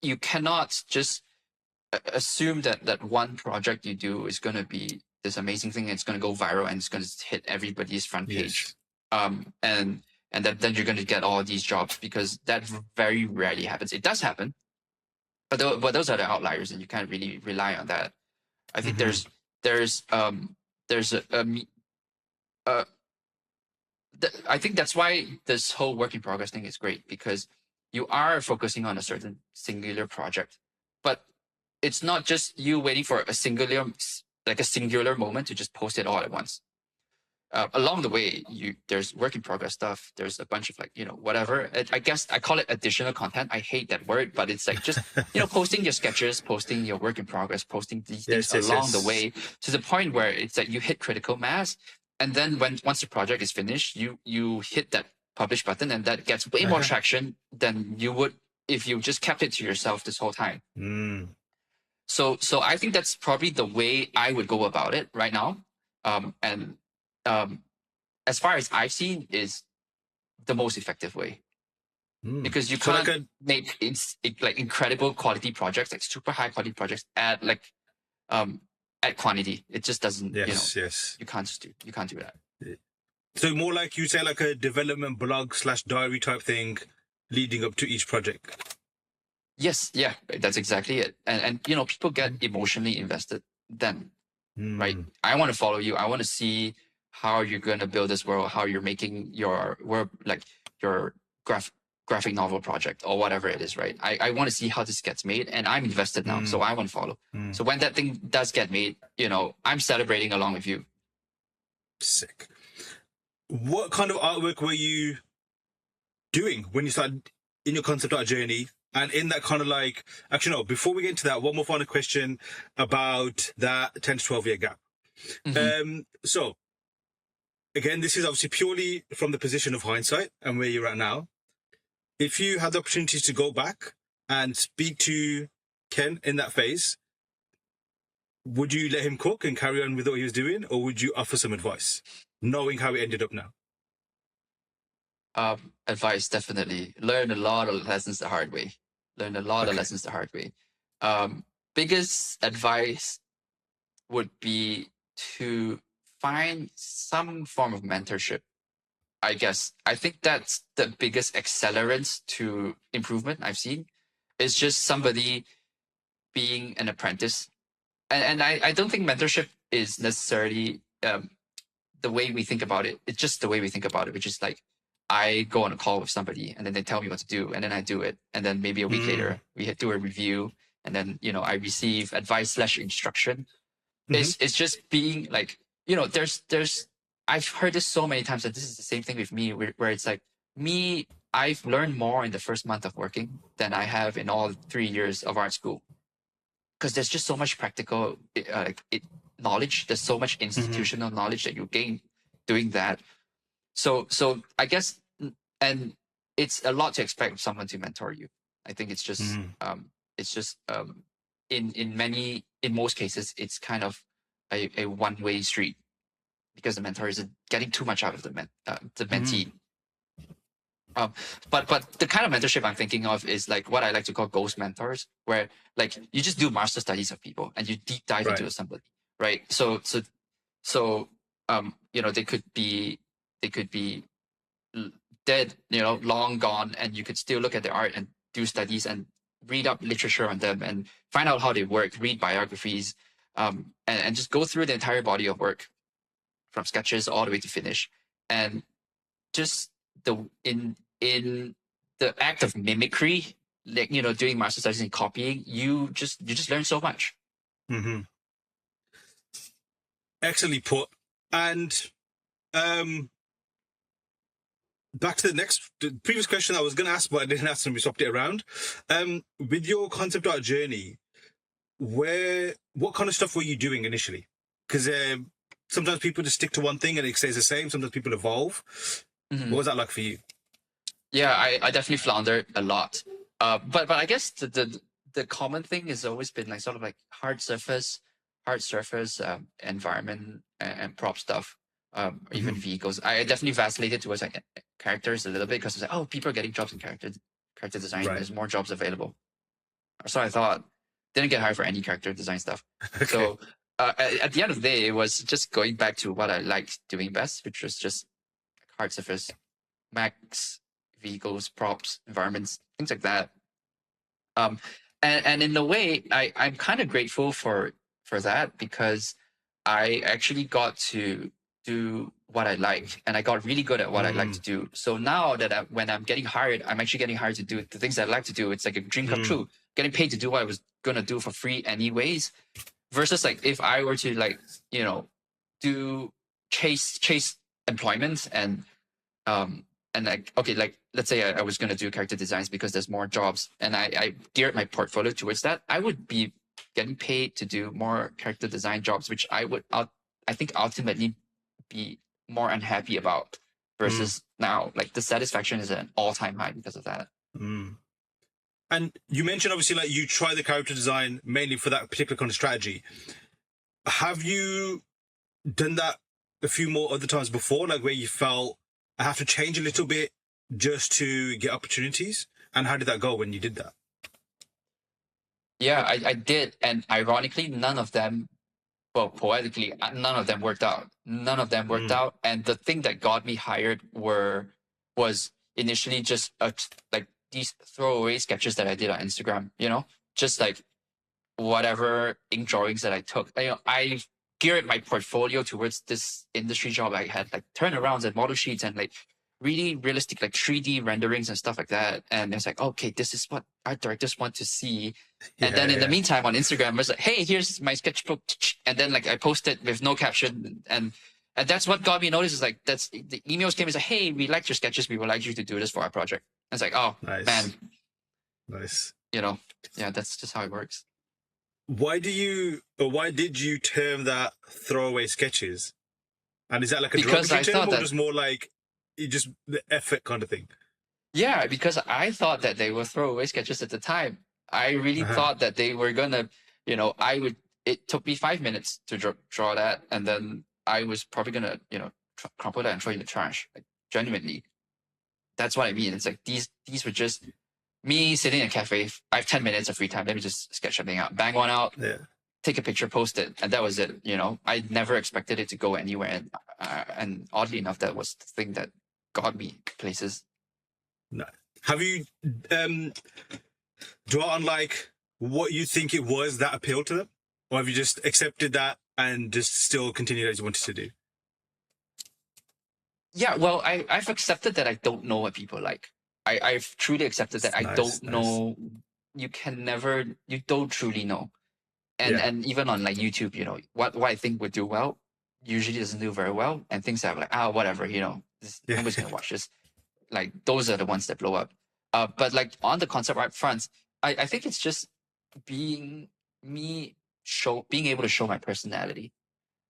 you cannot just assume that one project you do is going to be this amazing thing, and it's going to go viral and it's going to hit everybody's front page. And then you're going to get all these jobs, because that very rarely happens. It does happen, but those are the outliers, and you can't really rely on that. I think there's I think that's why this whole work in progress thing is great, because you are focusing on a certain singular project, but it's not just you waiting for a singular moment to just post it all at once. Along the way, there's work in progress stuff. There's a bunch of whatever. I guess I call it additional content. I hate that word, but it's like just posting your sketches, posting your work in progress, posting these things along the way, to the point where it's like you hit critical mass, and then once the project is finished, you hit that publish button, and that gets way more traction than you would if you just kept it to yourself this whole time. So I think that's probably the way I would go about it right now. And as far as I've seen, is the most effective way, because you can't make incredible quality projects, like super high quality projects at quantity. It just doesn't. You can't do that. So more like you say, like a development blog / diary type thing, leading up to each project. Yes, yeah, that's exactly it. And people get emotionally invested then, right? I want to follow you. I want to see how you're going to build this world, how you're making your work, like your graphic novel project or whatever it is, right? I want to see how this gets made, and I'm invested now, so I want to follow. So when that thing does get made, I'm celebrating along with you. Sick. What kind of artwork were you doing when you started in your concept art journey? And in that kind of like, actually, no, before we get into that, one more final question about that 10 to 12 year gap. So again, this is obviously purely from the position of hindsight and where you're at now. If you had the opportunity to go back and speak to Kenn in that phase, would you let him cook and carry on with what he was doing, or would you offer some advice, knowing how it ended up now? Advice, definitely. Learn a lot of lessons the hard way. Biggest advice would be to find some form of mentorship, I guess. I think that's the biggest accelerant to improvement I've seen. Is just somebody being an apprentice. And I don't think mentorship is necessarily the way we think about it. It's just the way we think about it, which is like, I go on a call with somebody and then they tell me what to do, and then I do it. And then maybe a week later, we do a review, and then, I receive advice / instruction. It's just being like, I've heard this so many times that this is the same thing with me, where it's like I've learned more in the first month of working than I have in all 3 years of art school. Because there's just so much practical knowledge. There's so much institutional knowledge that you gain doing that. So I guess, and it's a lot to expect of someone to mentor you. I think it's just it's just in most cases it's kind of a one-way street because the mentor is getting too much out of the mentee. But the kind of mentorship I'm thinking of is like what I like to call ghost mentors, where like you just do master studies of people and you deep dive into somebody, right? So you know, they could be dead, you know, long gone, and you could still look at their art and do studies and read up literature on them and find out how they work, read biographies, and just go through the entire body of work from sketches all the way to finish. And just in the act of mimicry, like, you know, doing master studies and copying, you just learn so much. Excellently put. And back to the previous question I was going to ask, but I didn't ask, and we swapped it around. With your concept art journey, what kind of stuff were you doing initially? Because sometimes people just stick to one thing and it stays the same. Sometimes people evolve. What was that like for you? Yeah, I definitely floundered a lot. But I guess the common thing has always been like sort of like hard surface environment and prop stuff, even vehicles. I definitely vacillated towards like characters a little bit because it's like, oh, people are getting jobs in character design. There's more jobs available. So I thought, didn't get hired for any character design stuff. Okay. So at the end of the day, it was just going back to what I liked doing best, which was just hard surface, mechs, vehicles, props, environments, things like that. And in a way, I'm kind of grateful for that because I actually got to do what I like, and I got really good at what I like to do. So now that when I'm getting hired, I'm actually getting hired to do the things I like to do. It's like a dream come true. Getting paid to do what I was gonna do for free anyways. Versus like if I were to like, you know, do chase employment and like, okay, like let's say I was gonna do character designs because there's more jobs, and I geared my portfolio towards that. I would be getting paid to do more character design jobs, which I think ultimately be more unhappy about versus now. Like the satisfaction is at an all-time high because of that. And you mentioned obviously like you try the character design mainly for that particular kind of strategy. Have you done that a few more other times before, like where you felt I have to change a little bit just to get opportunities? And how did that go when you did that? Yeah, I did. And ironically, none of them, well, poetically, none of them worked out. None of them worked out. And the thing that got me hired was initially just like these throwaway sketches that I did on Instagram, you know, just like whatever ink drawings that I took. You know, I geared my portfolio towards this industry job. I had like turnarounds and model sheets and like really realistic, like 3D renderings and stuff like that. And it's like, okay, this is what art directors want to see. And then in the meantime on Instagram, I was like, hey, here's my sketchbook. And then like I posted with no caption. And that's what got me noticed is like, that's the emails came and said, hey, we liked your sketches. We would like you to do this for our project. And it's like, oh, man. Nice. You know, yeah, that's just how it works. Why did you term that throwaway sketches? And is that like a derogatory term or just more like just the effort kind of thing? Yeah, because I thought that they were throwaway sketches at the time. I really thought that they were gonna, you know, it took me 5 minutes to draw that, and then I was probably gonna, you know, crumple that and throw it in the trash. Like, genuinely, that's what I mean. It's like these were just me sitting in a cafe. I have 10 minutes of free time. Let me just sketch something out, bang one out, take a picture, post it, and that was it. You know, I never expected it to go anywhere, and oddly enough, that was the thing that got me places. No. Have you drawn on like what you think it was that appealed to them, or have you just accepted that and just still continued as you wanted to do? Yeah, well, I've accepted that I don't know what people like. I've truly accepted that I don't know. You don't truly know. And even on like YouTube, you know, what I think would do well usually doesn't do very well. And things that are like, whatever, you know, nobody's going to watch this. Like those are the ones that blow up. But like on the concept art front, I think it's just being able to show my personality.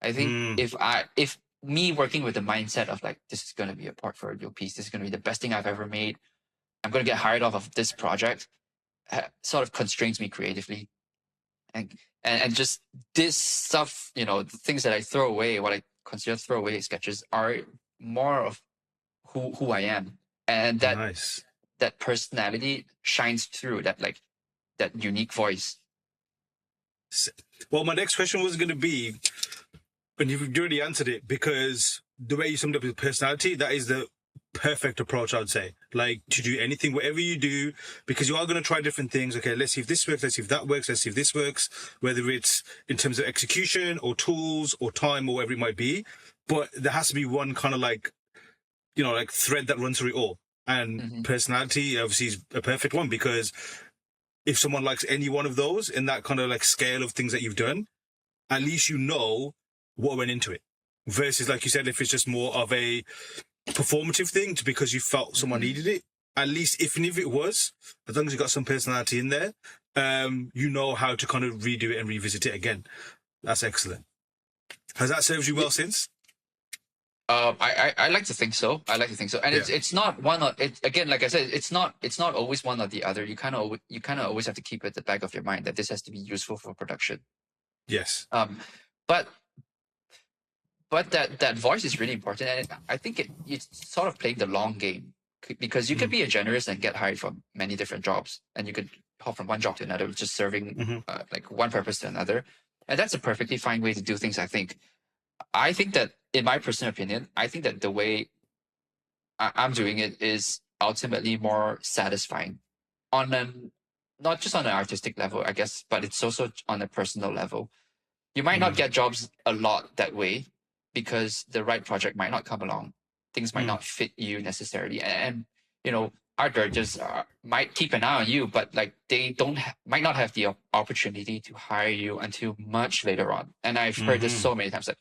I think if me working with the mindset of like, this is going to be a portfolio piece, this is going to be the best thing I've ever made, I'm going to get hired off of this project sort of constrains me creatively. And just this stuff, the things that I throw away, what I consider throwaway sketches, are more of who I am, and Nice. that personality shines through, that unique voice. Well, my next question was going to be, and you've already answered it, because the way you summed up your personality, that is the perfect approach, I'd say. Like, to do anything, whatever you do, because you are going to try different things. Okay, let's see if this works, let's see if that works, let's see if this works, whether it's in terms of execution or tools or time or whatever it might be. But there has to be one kind of like thread that runs through it all. And personality obviously is a perfect one, because if someone likes any one of those in that kind of like scale of things that you've done, at least you know what went into it. Versus, like you said, if it's just more of a performative thing because you felt someone needed it, at least even if it was, as long as you got some personality in there, you know how to kind of redo it and revisit it again. That's excellent. Has that served you well since? I like to think so. And it's not one of it again. Like I said, it's not always one or the other. You kind of always have to keep at the back of your mind that this has to be useful for production. Yes. But that voice is really important, and I think it's sort of playing the long game, because you could be a generalist and get hired for many different jobs, and you could hop from one job to another, just serving like one purpose to another, and that's a perfectly fine way to do things. I think that, in my personal opinion, I think that the way I'm doing it is ultimately more satisfying not just on an artistic level, I guess, but it's also on a personal level. You might not get jobs a lot that way, because the right project might not come along. Things might not fit you necessarily. And art directors might keep an eye on you, but like they might not have the opportunity to hire you until much later on. And I've heard this so many times that,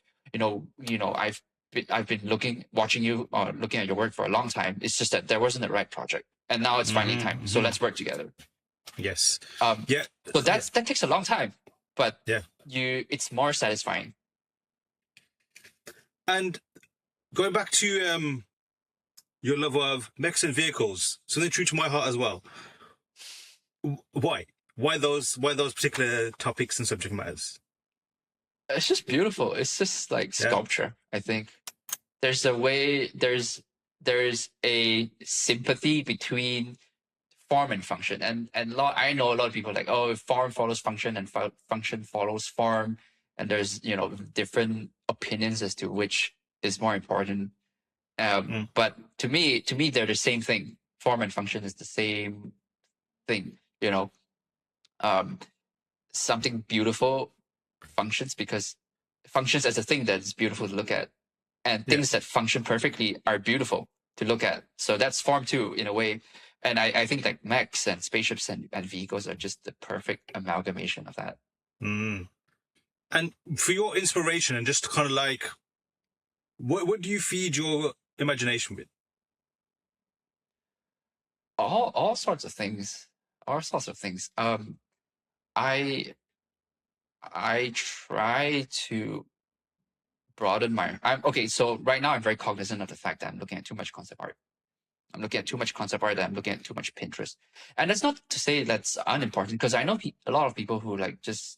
I've been watching you or looking at your work for a long time. It's just that there wasn't the right project, and now it's finally time. So let's work together. Yes. So that takes a long time, but yeah, it's more satisfying. And going back to your love of mechs and vehicles, something true to my heart as well. Why those particular topics and subject matters? It's just beautiful. It's just like sculpture. I think there's a sympathy between form and function, and I know a lot of people like, oh, form follows function and function follows form, and there's different opinions as to which is more important. But to me they're the same thing. Form and function is the same thing. Something beautiful functions as a thing that is beautiful to look at, and things that function perfectly are beautiful to look at. So that's form too, in a way. And I think like mechs and spaceships and vehicles are just the perfect amalgamation of that. And for your inspiration, and just kind of like, what do you feed your imagination with? All sorts of things. I try to broaden okay, so right now I'm very cognizant of the fact that I'm looking at too much concept art. I'm looking at too much Pinterest. And that's not to say that's unimportant, because I know a lot of people who like just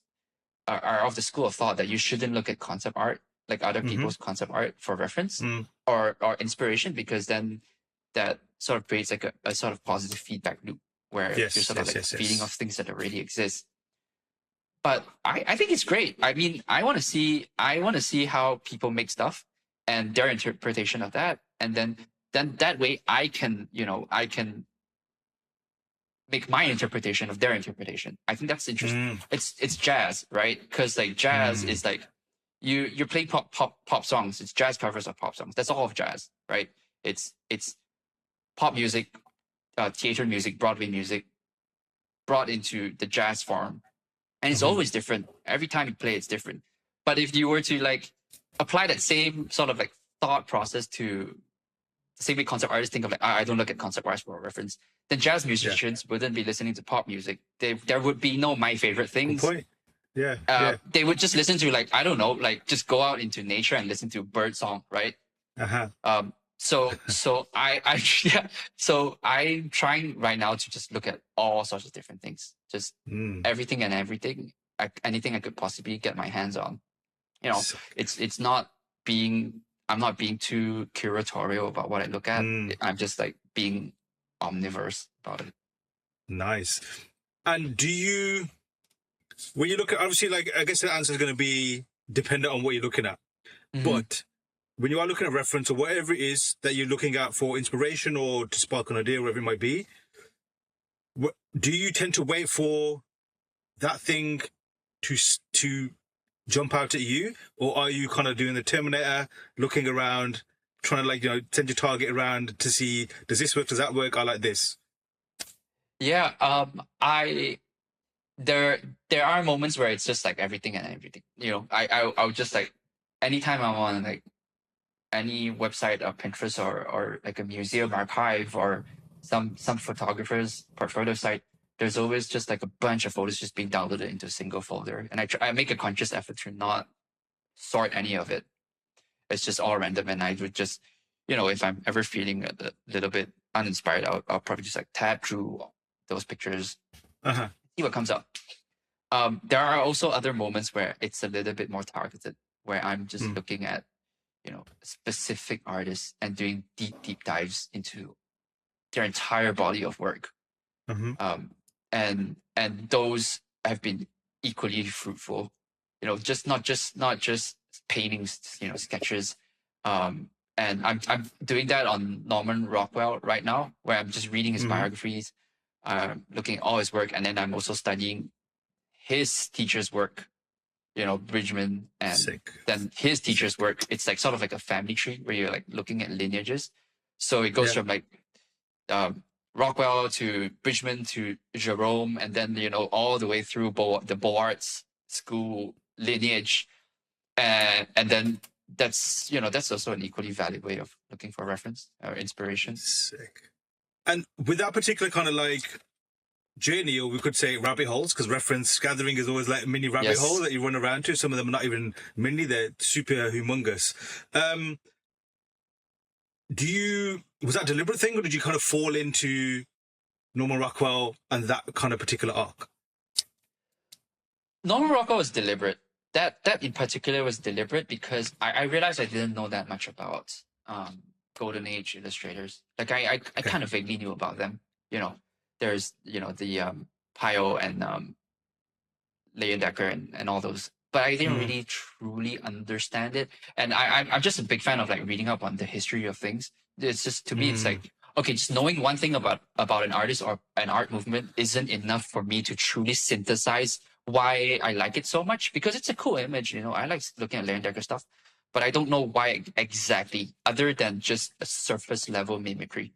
are of the school of thought that you shouldn't look at concept art, like other people's concept art, for reference or inspiration, because then that sort of creates like a sort of positive feedback loop where you're sort of feeding off things that already exist. But I think it's great. I mean, I want to see how people make stuff and their interpretation of that, and then that way I can make my interpretation of their interpretation. I think that's interesting. It's jazz, right? Because like jazz is like you're playing pop songs. It's jazz covers of pop songs. That's all of jazz, right? It's pop music, theater music, Broadway music brought into the jazz form. And it's always different. Every time you play, it's different. But if you were to like apply that same sort of like thought process to the same way concept artists think of like, I don't look at concept artists for a reference, then jazz musicians wouldn't be listening to pop music. There would be no my favorite things. Good point. They would just listen to like, I don't know, like just go out into nature and listen to bird song, right? So I yeah. So I'm trying right now to just look at all sorts of different things, just Mm. everything and everything, anything I could possibly get my hands on. You know, Sick. it's not being I'm not being too curatorial about what I look at. Mm. I'm just like being omnivorous about it. Nice. And when you look at, obviously, like, I guess the answer is going to be dependent on what you're looking at. Mhm. But when you are looking at reference or whatever it is that you're looking at for inspiration or to spark an idea, whatever it might be, do you tend to wait for that thing to jump out at you, or are you kind of doing the Terminator, looking around, trying to, like, send your target around to see, does this work? Does that work? I like this. Yeah. I there are moments where it's just like everything and everything. I'll just like anytime I'm on like any website or Pinterest or like a museum archive or some photographer's portfolio site, there's always just like a bunch of photos just being downloaded into a single folder, and I make a conscious effort to not sort any of it. It's just all random, and I would just, if I'm ever feeling a little bit uninspired, I'll probably just like tab through those pictures, Uh-huh. see what comes up. There are also other moments where it's a little bit more targeted, where I'm just looking at, specific artists and doing deep dives into their entire body of work. Mm-hmm. And those have been equally fruitful. Not just paintings, sketches. And I'm doing that on Norman Rockwell right now, where I'm just reading his Mm-hmm. biographies, looking at all his work, and then I'm also studying his teacher's work, Bridgman, and Sick. then his teacher's work. It's like sort of like a family tree where you're like looking at lineages. So it goes Yeah. from like Rockwell to Bridgman to Jerome, and then all the way through the Boards school lineage, and then that's also an equally valid way of looking for reference or inspiration. Sick. And with that particular kind of like journey, or we could say rabbit holes, because reference gathering is always like a mini rabbit Yes. hole that you run around to. Some of them are not even mini, they're super humongous. Was that a deliberate thing, or did you kind of fall into Norman Rockwell and that kind of particular arc? Norman Rockwell was deliberate. That in particular was deliberate because I realized I didn't know that much about Golden Age illustrators. Like I kind of vaguely knew about them. There's the Pyle and Leyendecker and all those, but I didn't really truly understand it. And I'm just a big fan of like reading up on the history of things. It's just, to me, it's like, okay, just knowing one thing about an artist or an art movement isn't enough for me to truly synthesize why I like it so much, because it's a cool image. I like looking at Leyendecker stuff, but I don't know why exactly, other than just a surface level mimicry.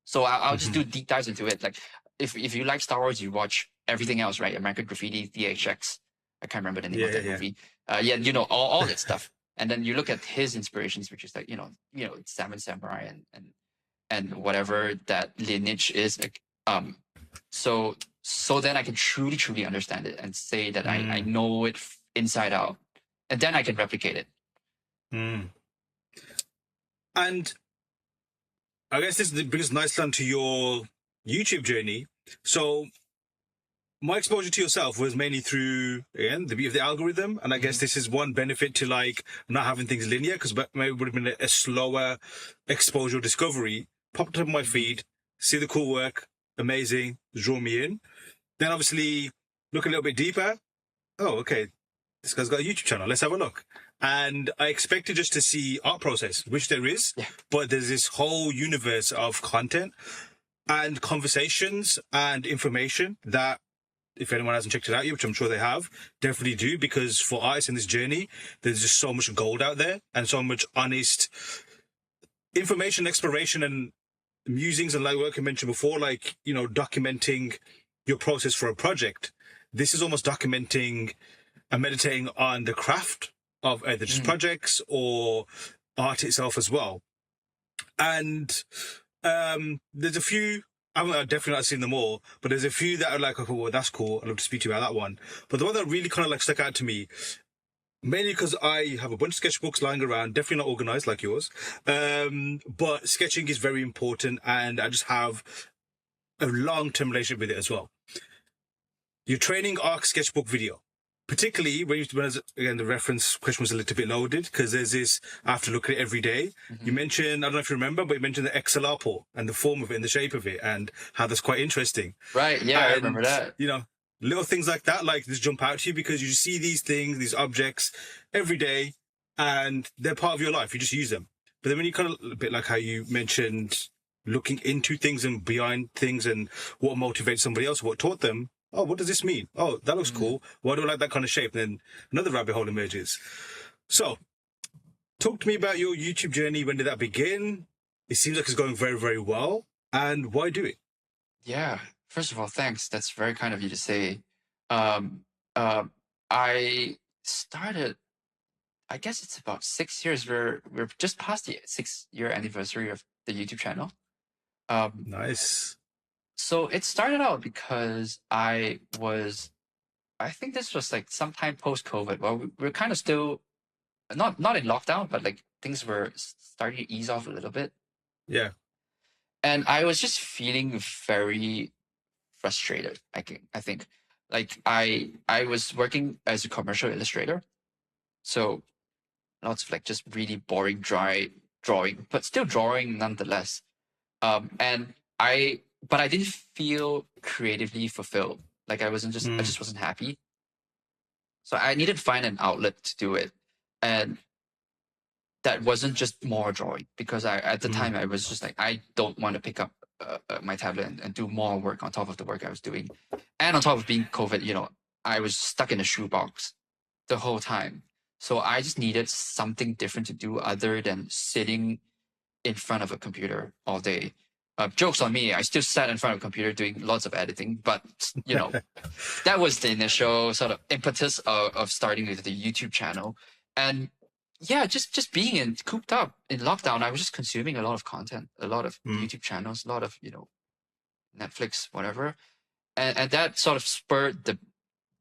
So I'll just do deep dives into it. Like if you like Star Wars, you watch everything else, right? American Graffiti, THX. I can't remember the name of that movie. All that stuff. And then you look at his inspirations, which is like Seven Samurai and whatever that lineage is. Like, so then I can truly understand it and say that I know it inside out, and then I can replicate it. And I guess this brings us nicely onto your YouTube journey. So my exposure to yourself was mainly through, again, the beauty of the algorithm. And I guess this is one benefit to like not having things linear, because maybe it would have been a slower exposure discovery. Popped up on my feed, see the cool work, amazing, draw me in. Then obviously look a little bit deeper. Oh, okay, this guy's got a YouTube channel. Let's have a look. And I expected just to see art process, which there is, but there's this whole universe of content and conversations and information that, if anyone hasn't checked it out yet, which I'm sure they have, definitely do, because for artists in this journey, there's just so much gold out there and so much honest information, exploration, and musings. And like what I mentioned before, like, documenting your process for a project. This is almost documenting and meditating on the craft of either just projects or art itself as well. And there's a few, I've definitely not seen them all, but there's a few that are like, oh, well, that's cool, I'd love to speak to you about that one. But the one that really kind of like stuck out to me, Mainly because I have a bunch of sketchbooks lying around, definitely not organized like yours. But sketching is very important, and I just have a long-term relationship with it as well. Your training arc sketchbook video, particularly when again, the reference question was a little bit loaded because there's this, I have to look at it every day. You mentioned, I don't know if you remember, but you mentioned the XLR port and the form of it and the shape of it and how that's quite interesting. Right. Yeah, I remember that. You know, little things like that, like just jump out to you because you see these things, these objects every day, and they're part of your life. You just use them. But then when you kind of, a bit like how you mentioned looking into things and behind things and what motivates somebody else, what taught them. Oh, what does this mean? Oh, that looks cool. Why do I like that kind of shape? And then another rabbit hole emerges. So, talk to me about your YouTube journey. When did that begin? It seems like it's going very, very well. And why do it? Yeah. First of all, thanks. That's very kind of you to say. I started, I guess it's about 6 years. We're just past the 6-year anniversary of the YouTube channel. Nice. So it started out because I think this was like sometime post-COVID. Well, we're kind of still not in lockdown, but like things were starting to ease off a little bit. Yeah. And I was just feeling very frustrated. I think like I was working as a commercial illustrator, so lots of like just really boring, dry drawing, but still drawing nonetheless. But I didn't feel creatively fulfilled. Like I just wasn't happy. So I needed to find an outlet to do it, and that wasn't just more drawing because at the time I was just like, I don't want to pick up my tablet and do more work on top of the work I was doing, and on top of being COVID, I was stuck in a shoebox the whole time. So I just needed something different to do other than sitting in front of a computer all day. Jokes on me, I still sat in front of a computer doing lots of editing, but that was the initial sort of impetus of starting with the YouTube channel. And yeah, just being cooped up in lockdown, I was just consuming a lot of content, a lot of YouTube channels, a lot of Netflix, whatever, and that sort of spurred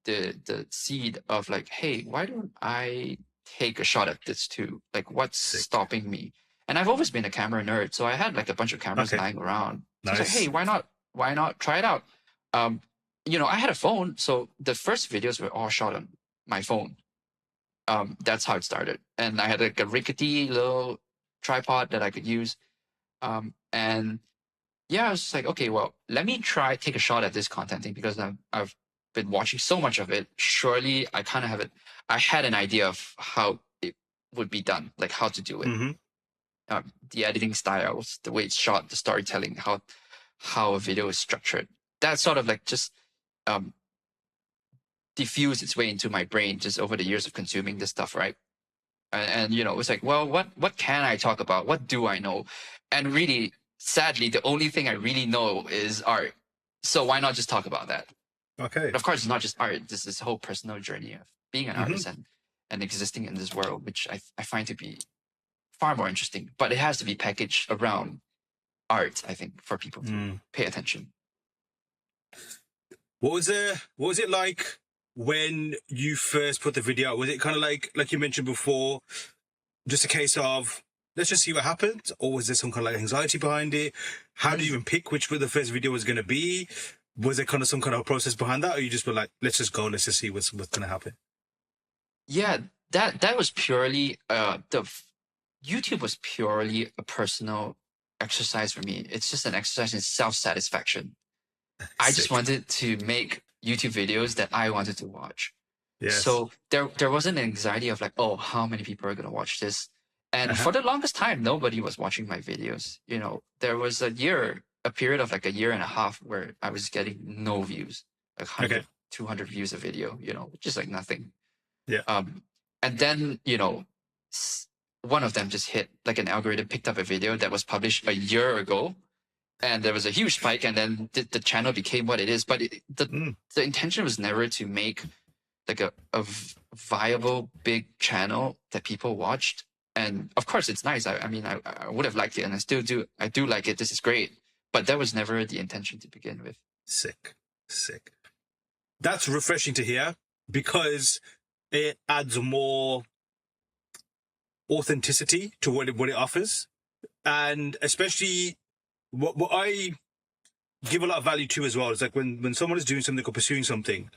the seed of like, hey, why don't I take a shot at this too? Like, what's stopping me? And I've always been a camera nerd, so I had like a bunch of cameras lying around. So I was like, hey, why not try it out? I had a phone, so the first videos were all shot on my phone. That's how it started. And I had like a rickety little tripod that I could use. And yeah, I was just like, okay, well, let me take a shot at this content thing because I've been watching so much of it. Surely I kind of have it. I had an idea of how it would be done, like how to do it. The editing styles, the way it's shot, the storytelling, how a video is structured. That sort of like just diffused its way into my brain just over the years of consuming this stuff, right? And it's like, well, what can I talk about? What do I know? And really, sadly, the only thing I really know is art. So why not just talk about that? Okay. But of course, it's not just art. This is whole personal journey of being an artist and existing in this world, which I find to be far more interesting. But it has to be packaged around art, I think, for people to pay attention. What was it like when you first put the video out? Was it kind of like you mentioned before, just a case of let's just see what happens, or was there some kind of like anxiety behind it? How did you even pick which the first video was going to be? Was there kind of some kind of a process behind that, or you just were like, let's just go, let's just see what's going to happen? Yeah, that was purely YouTube was purely a personal exercise for me. It's just an exercise in self-satisfaction. I just wanted to make YouTube videos that I wanted to watch. Yes. So there wasn't an anxiety of like, oh, how many people are going to watch this? And for the longest time, nobody was watching my videos. There was a period of like a year and a half where I was getting no views, like 100, 200 views a video, which is like nothing. Yeah. And then, one of them just hit, like an algorithm picked up a video that was published a year ago, and there was a huge spike, and then the channel became what it is. But the intention was never to make like a viable big channel that people watched. And of course it's nice. I mean, I would have liked it, and I still do. I do like it. This is great. But that was never the intention to begin with. Sick. That's refreshing to hear, because it adds more authenticity to what it offers. And especially what I give a lot of value to as well is like when someone is doing something or pursuing something,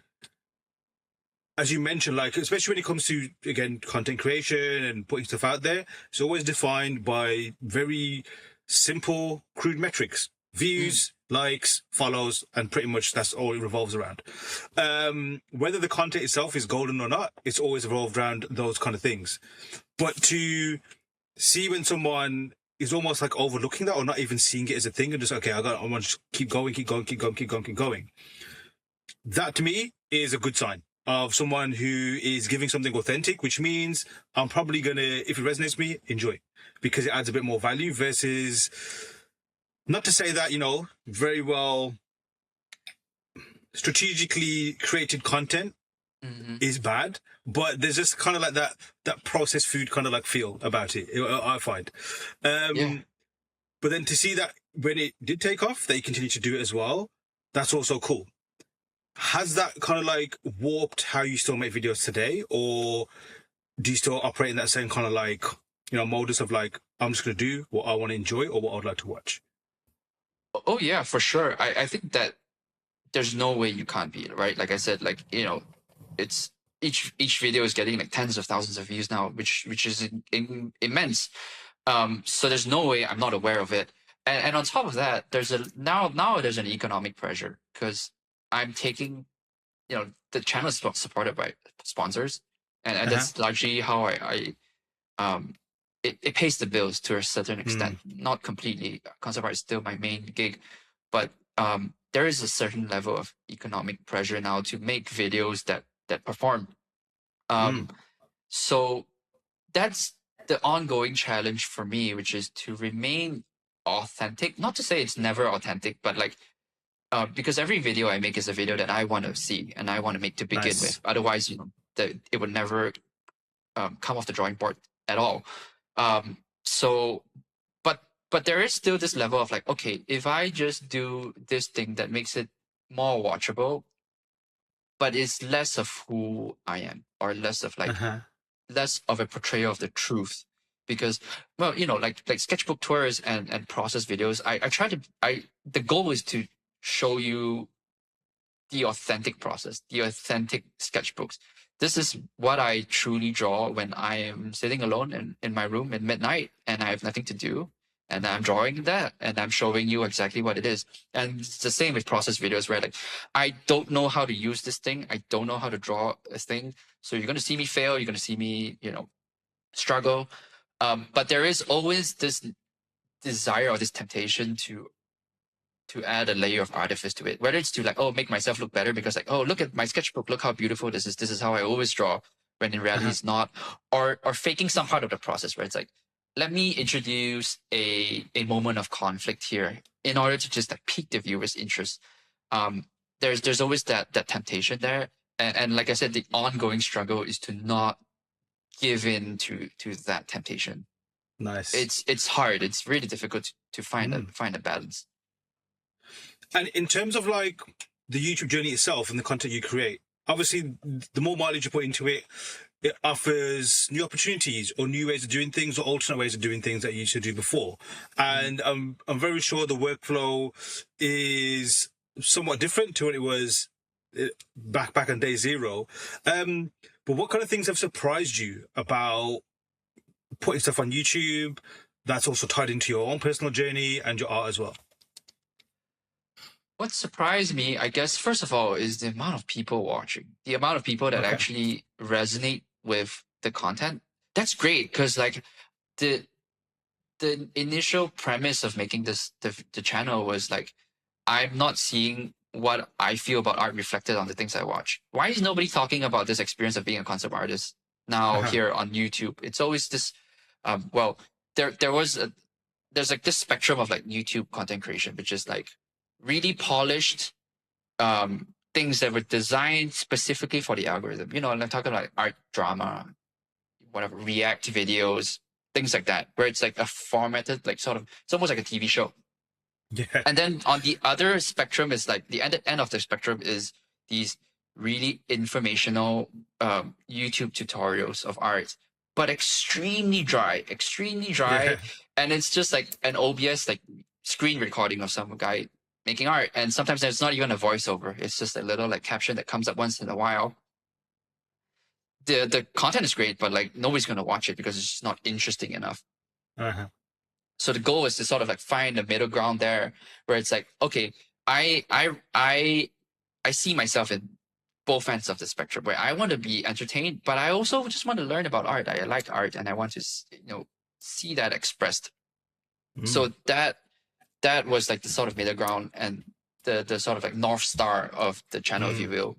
as you mentioned, like especially when it comes to, again, content creation and putting stuff out there, it's always defined by very simple, crude metrics: views, likes, follows, and pretty much that's all it revolves around. Whether the content itself is golden or not, it's always revolved around those kind of things. But to see when someone is almost like overlooking that or not even seeing it as a thing and just, okay, I want to keep going. That to me is a good sign of someone who is giving something authentic, which means I'm probably going to, if it resonates with me, enjoy it because it adds a bit more value versus, not to say that, very well strategically created content is bad, but there's just kind of like that processed food kind of like feel about it, I find. But then to see that when it did take off, that you continue to do it as well, that's also cool. Has that kind of like warped how you still make videos today, or do you still operate in that same kind of like, modus of like, I'm just going to do what I want to enjoy or what I'd like to watch? Oh yeah, for sure. I think that there's no way you can't be, right? Like I said, like, it's each video is getting like tens of thousands of views now, which is immense. So there's no way I'm not aware of it. And on top of that, there's now there's an economic pressure because I'm taking, the channel is supported by sponsors, and that's largely how it pays the bills to a certain extent. Not completely. Concept art is still my main gig, but there is a certain level of economic pressure now to make videos that perform. So that's the ongoing challenge for me, which is to remain authentic. Not to say it's never authentic, but like, because every video I make is a video that I want to see and I want to make to begin with. Otherwise, it would never come off the drawing board at all. But there is still this level of like, okay, if I just do this thing that makes it more watchable, but it's less of who I am, or less of like less of a portrayal of the truth. Because, well, like sketchbook tours and process videos, I try to the goal is to show you the authentic process, the authentic sketchbooks. This is what I truly draw when I am sitting alone in my room at midnight and I have nothing to do. And I'm drawing that and I'm showing you exactly what it is. And it's the same with process videos, where like, I don't know how to use this thing. I don't know how to draw a thing. So you're going to see me fail. You're going to see me, struggle. But there is always this desire or this temptation to add a layer of artifice to it, whether it's to like, make myself look better because like, look at my sketchbook, look how beautiful this is. This is how I always draw, when in reality it's not, or faking some part of the process where it's like, let me introduce a moment of conflict here in order to just like pique the viewer's interest. There's always that temptation there. And like I said, the ongoing struggle is to not give in to that temptation. Nice. It's hard. It's really difficult to find a balance. And in terms of like the YouTube journey itself and the content you create, obviously the more mileage you put into it, it offers new opportunities or new ways of doing things or alternate ways of doing things that you used to do before. And I'm very sure the workflow is somewhat different to what it was back on day zero. But what kind of things have surprised you about putting stuff on YouTube that's also tied into your own personal journey and your art as well? What surprised me, I guess, first of all, is the amount of people watching, the amount of people that actually resonate with the content. That's great, because like the initial premise of making the channel was like, I'm not seeing what I feel about art reflected on the things I watch. Why is nobody talking about this experience of being a concept artist now here on YouTube? It's always this, there's like this spectrum of like YouTube content creation, which is like really polished things that were designed specifically for the algorithm. I'm talking like art drama, whatever, react videos, things like that, where it's like a formatted, like sort of, it's almost like a TV show. Yeah. And then on the other spectrum is like the end of the spectrum is these really informational YouTube tutorials of art, but extremely dry, Yeah. and it's just like an OBS like screen recording of some guy making art, and sometimes there's not even a voiceover. It's just a little like caption that comes up once in a while. The content is great, but like nobody's gonna watch it because it's just not interesting enough. Uh-huh. So the goal is to sort of like find a middle ground there where it's like, okay, I see myself in both ends of the spectrum where I want to be entertained, but I also just want to learn about art. I like art and I want to, see that expressed. Mm. So that was like the sort of middle ground and the sort of like North Star of the channel, if you will.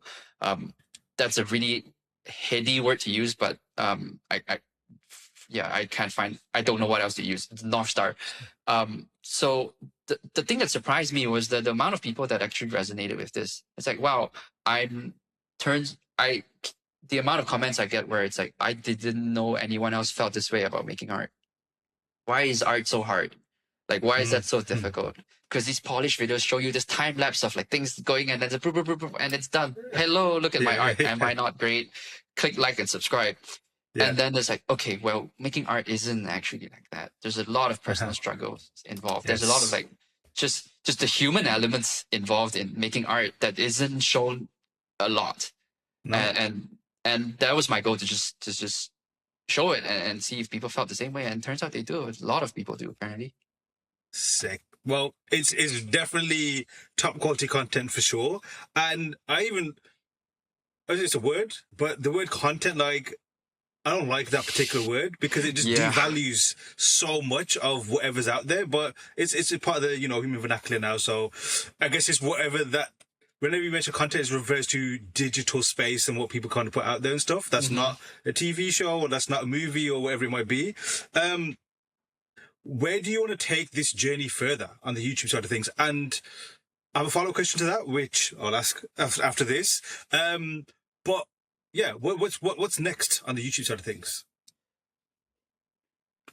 That's a really heady word to use, but I can't find, I don't know what else to use. The North Star. So the thing that surprised me was the amount of people that actually resonated with this. It's like, wow, the amount of comments I get where it's like, I didn't know anyone else felt this way about making art. Why is art so hard? Like, why is that so difficult? Because these polished videos show you this time lapse of like things going and then and it's done. Hello, look at my art. Am I not great? Click like and subscribe. Yeah. And then there's like, okay, well, making art isn't actually like that. There's a lot of personal struggles involved. There's a lot of Yes. like just the human elements involved in making art that isn't shown a lot. No. And that was my goal, to just show it and see if people felt the same way. And it turns out they do. A lot of people do, apparently. Sick. Well, it's definitely top quality content for sure. And it's a word, but the word content, like, I don't like that particular word because it just Yeah. devalues so much of whatever's out there. But it's a part of the human vernacular now. So I guess it's whatever that. Whenever you mention content, it refers to digital space and what people kind of put out there and stuff. That's not a TV show or that's not a movie or whatever it might be. Where do you want to take this journey further on the YouTube side of things? And I have a follow-up question to that, which I'll ask after this. But yeah, what's next on the YouTube side of things?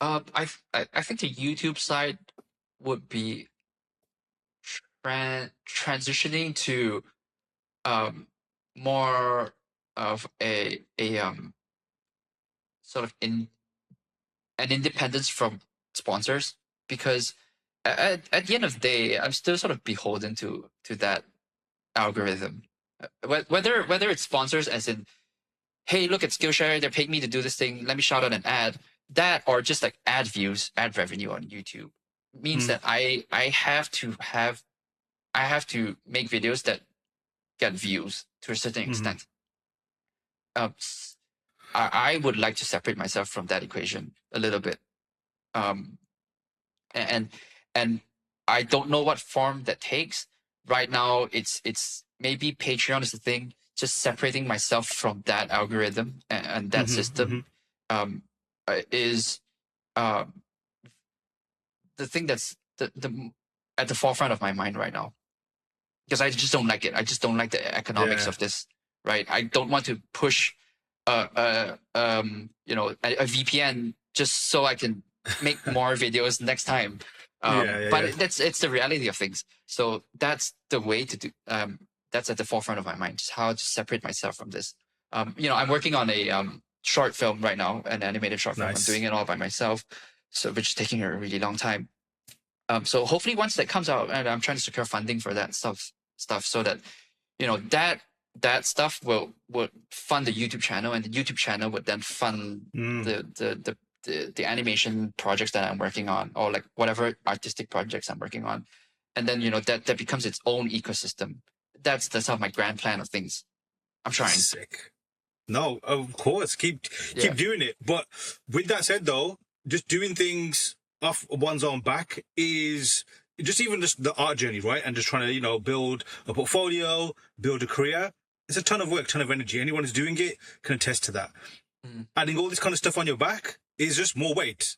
I think the YouTube side would be transitioning to more of a sort of an independence from sponsors, because at the end of the day, I'm still sort of beholden to that algorithm. Whether it's sponsors as in, hey, look at Skillshare, they're paying me to do this thing, let me shout out an ad. That, or just like ad views, ad revenue on YouTube, means that I have to make videos that get views to a certain extent. I would like to separate myself from that equation a little bit. And I don't know what form that takes. Right now, it's maybe Patreon is the thing. Just separating myself from that algorithm and that system is the thing that's the at the forefront of my mind right now, because I just don't like it. I just don't like the economics of this. Right? I don't want to push a VPN just so I can make more videos next time. But it's the reality of things. So that's the way to do. That's at the forefront of my mind, just how to separate myself from this. I'm working on a short film right now, an animated short film. Nice. I'm doing it all by myself, so which is taking a really long time. So hopefully once that comes out, and I'm trying to secure funding for that stuff, so that that stuff will fund the YouTube channel, and the YouTube channel would then fund the animation projects that I'm working on, or like whatever artistic projects I'm working on. And then, that becomes its own ecosystem. That's sort of my grand plan of things. I'm trying. Sick. No, of course. Keep doing it. But with that said, though, just doing things off one's own back is just the art journey, right? And just trying to, build a portfolio, build a career. It's a ton of work, ton of energy. Anyone who's doing it can attest to that. Adding all this kind of stuff on your back is just more weight.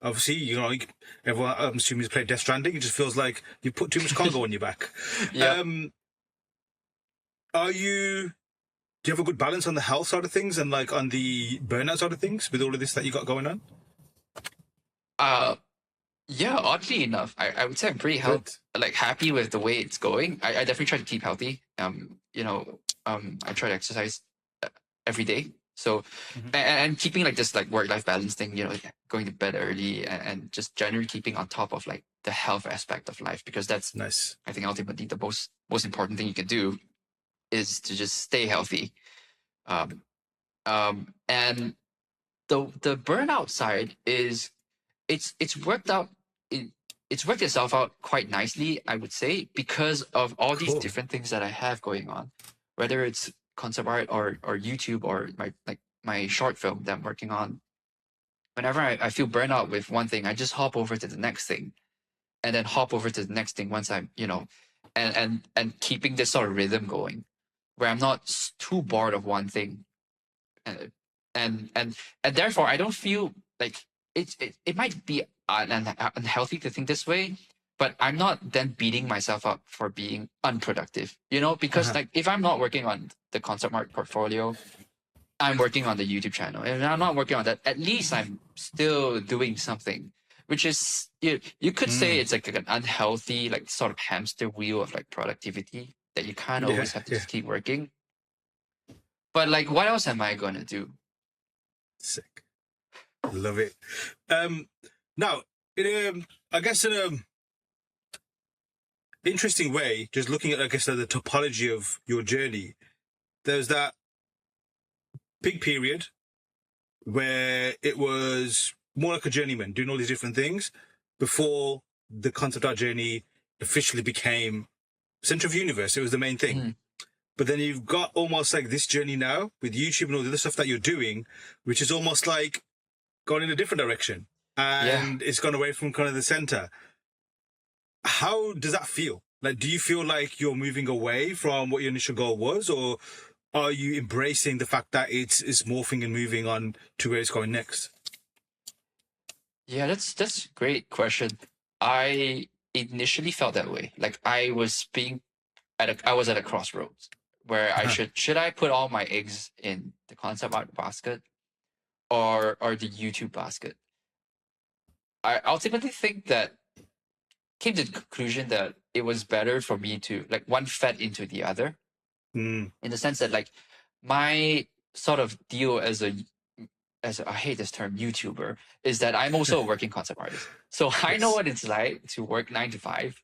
Obviously, everyone, I'm assuming, has played Death Stranding. It just feels like you put too much cargo on your back. Yeah. Do you have a good balance on the health side of things and like on the burnout side of things with all of this that you got going on? Yeah, oddly enough, I would say I'm pretty happy with the way it's going. I definitely try to keep healthy. I try to exercise every day. So, Mhm. and keeping like this like work-life balance thing, going to bed early, and just generally keeping on top of like the health aspect of life, because that's, Nice. I think, ultimately the most important thing you can do is to just stay healthy. Um, and the burnout side is, it's worked out. It, it's worked itself out quite nicely, I would say, because of all these Cool. different things that I have going on, whether it's concept art or YouTube or my short film that I'm working on. Whenever I feel burnout with one thing, I just hop over to the next thing, and then hop over to the next thing once I'm, and keeping this sort of rhythm going, where I'm not too bored of one thing, and and therefore I don't feel like it might be unhealthy to think this way, but I'm not then beating myself up for being unproductive, because Uh-huh. like if I'm not working on the concept art portfolio, I'm working on the YouTube channel. If I'm not working on that, at least I'm still doing something, which is, you could say Mm. it's like an unhealthy like sort of hamster wheel of like productivity that you kind of Yeah, always have to yeah. just keep working. But like, what else am I gonna do? Sick. Love it. Now, in I guess in a interesting way, just looking at, I guess, the topology of your journey, there's that big period where it was more like a journeyman doing all these different things before the concept art journey officially became center of the universe. It was the main thing. Mhm. But then you've got almost like this journey now with YouTube and all the other stuff that you're doing, which is almost like going in a different direction, Yeah. and it's gone away from kind of the center. How does that feel? Like, do you feel like you're moving away from what your initial goal was, or are you embracing the fact that it's morphing and moving on to where it's going next? Yeah, that's a great question. I initially felt that way. Like I was at a crossroads where I Uh-huh. should I put all my eggs in the concept art basket or the YouTube basket. I ultimately think that came to the conclusion that it was better for me to like one fed into the other, Mm. in the sense that like my sort of deal as I hate this term YouTuber is that I'm also a working concept artist. So I know Yes. what it's like to work 9 to 5,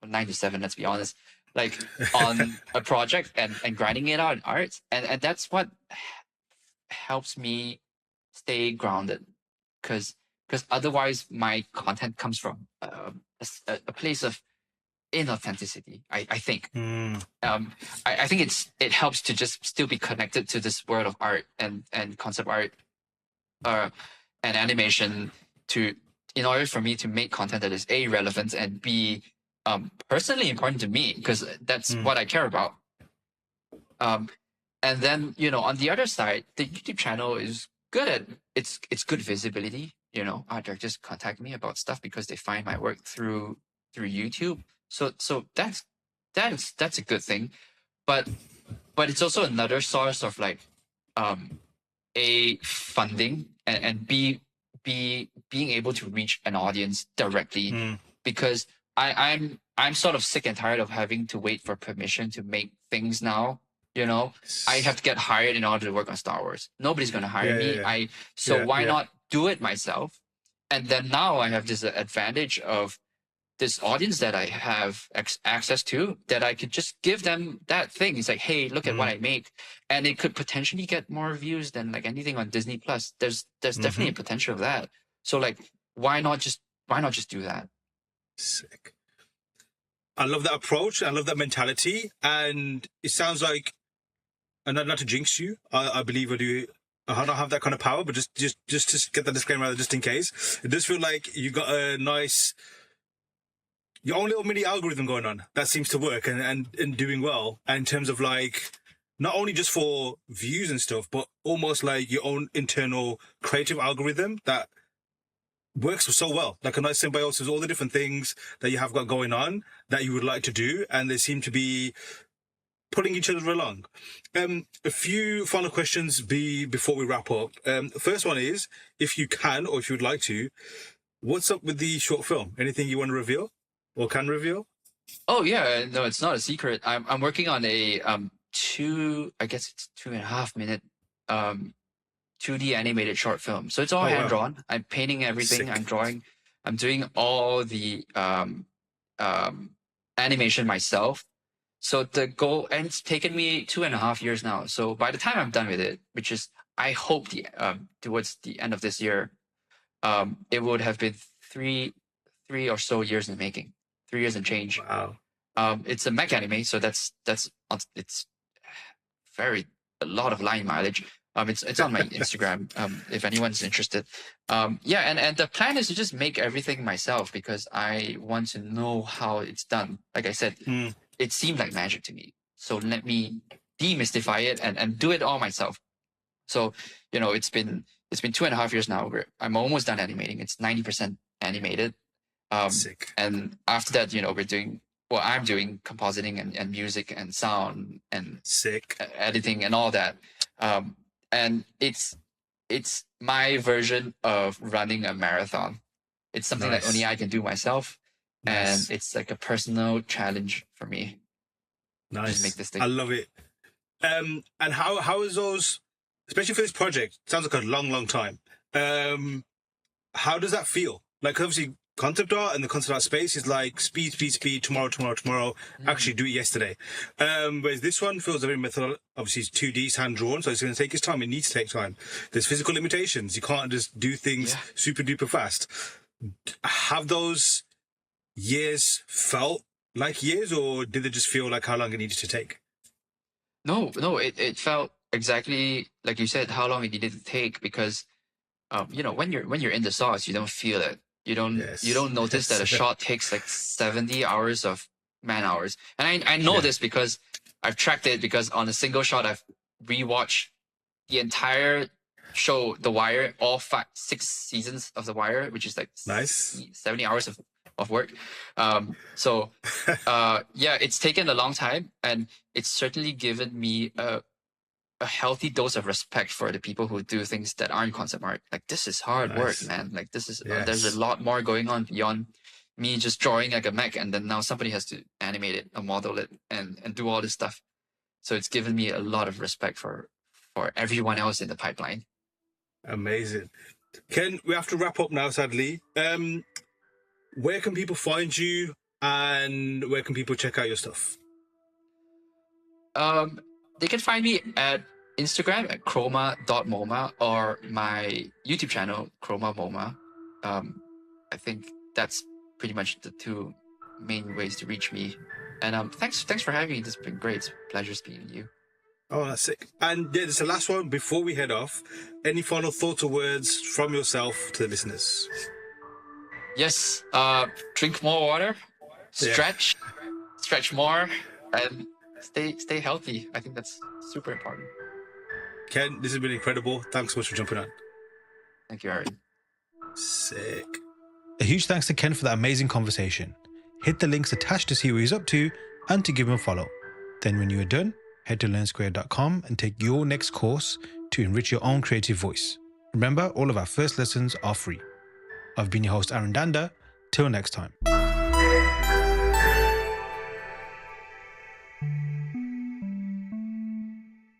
9 to 7, let's be honest, like on a project and grinding it out in art. And that's what helps me stay grounded, because otherwise my content comes from a place of inauthenticity, I think. Mm. I think it helps to just still be connected to this world of art and concept art, uh, and animation, to in order for me to make content that is A, relevant, and B, personally important to me, because that's Mm. what I care about. Um, and then, on the other side, the YouTube channel is good at it's good visibility. Art directors contact me about stuff because they find my work through YouTube. So that's a good thing. But it's also another source of like, um A, funding, and B, being able to reach an audience directly, Mm. because I'm sort of sick and tired of having to wait for permission to make things now. I have to get hired in order to work on Star Wars. Nobody's gonna hire Yeah, yeah, me. yeah, So yeah, why yeah. not do it myself? And then now I have this advantage of this audience that I have access to, that I could just give them that thing. It's like, hey, look at what Mm. I make, and it could potentially get more views than like anything on Disney Plus. There's Mm-hmm. definitely a potential of that. So like, why not just do that? Sick. I love that approach. I love that mentality, and it sounds like, and not to jinx you, I believe I do. I don't have that kind of power, but just get that disclaimer out there just in case. It does feel like you got a nice, your own little mini algorithm going on that seems to work and doing well. And in terms of like, not only just for views and stuff, but almost like your own internal creative algorithm that works so well. Like a nice symbiosis of all the different things that you have got going on that you would like to do. And they seem to be pulling each other along. A few final questions before we wrap up. First one is, if you can, or if you would like to, what's up with the short film? Anything you want to reveal or can reveal? Oh yeah, no, it's not a secret. I'm working on I guess it's 2.5 minute 2D animated short film. So it's all Oh, wow. hand drawn. I'm painting everything. Sick. I'm drawing. I'm doing all the animation myself. So the goal, and it's taken me 2.5 years now. So by the time I'm done with it, which is I hope towards the end of this year, it would have been three or so years in the making, 3 years and change. Wow. It's a mech anime, so it's a lot of line mileage. It's on my Instagram. If anyone's interested. And the plan is to just make everything myself because I want to know how it's done. Like I said, it seemed like magic to me. So let me demystify it and do it all myself. So it's been 2.5 years now. I'm almost done animating. It's 90% animated. Sick. And after that, I'm doing compositing and music and sound and Sick. editing and all that. And it's my version of running a marathon. It's something that Nice. only I can do myself. Nice. And it's like a personal challenge for me. Nice. Just make this thing. I love it. And how is those, especially for this project, sounds like a long time. How does that feel? Like obviously concept art and the concept art space is like speed, tomorrow, actually do it yesterday. Whereas this one feels very method. Obviously it's 2D, it's hand drawn, so it's going to take its time. It needs to take time. There's physical limitations. You can't just do things super duper fast. Have those years felt like years, or did it just feel like how long it needed to take? No, it felt exactly like you said, how long it needed to take because, when you're in the sauce, you don't feel it. You don't notice that a shot takes like 70 hours of man hours. And I know this because I've tracked it because on a single shot, I've rewatched the entire show, The Wire, all 6 seasons of The Wire, which is like Nice. 70 hours of work. It's taken a long time, and it's certainly given me a healthy dose of respect for the people who do things that aren't concept art. Like, this is hard work, man. Like, this is there's a lot more going on beyond me just drawing like a mech, and then now somebody has to animate it and model it and do all this stuff. So it's given me a lot of respect for everyone else in the pipeline. Amazing. Ken, we have to wrap up now, sadly. Where can people find you, and where can people check out your stuff? They can find me at Instagram at chroma.moma or my YouTube channel, Chroma Moma. I think that's pretty much the 2 main ways to reach me. And thanks for having me. This has been great. It's a pleasure speaking to you. Oh, that's sick. And this is the last one before we head off. Any final thoughts or words from yourself to the listeners? Yes. Drink more water, stretch more, and stay healthy. I think that's super important. Ken, this has been incredible. Thanks so much for jumping on. Thank you, Aaron. Sick. A huge thanks to Ken for that amazing conversation. Hit the links attached to see what he's up to and to give him a follow. Then when you are done, head to learnsquared.com and take your next course to enrich your own creative voice. Remember, all of our first lessons are free. I've been your host, Aaron Danda. Till next time.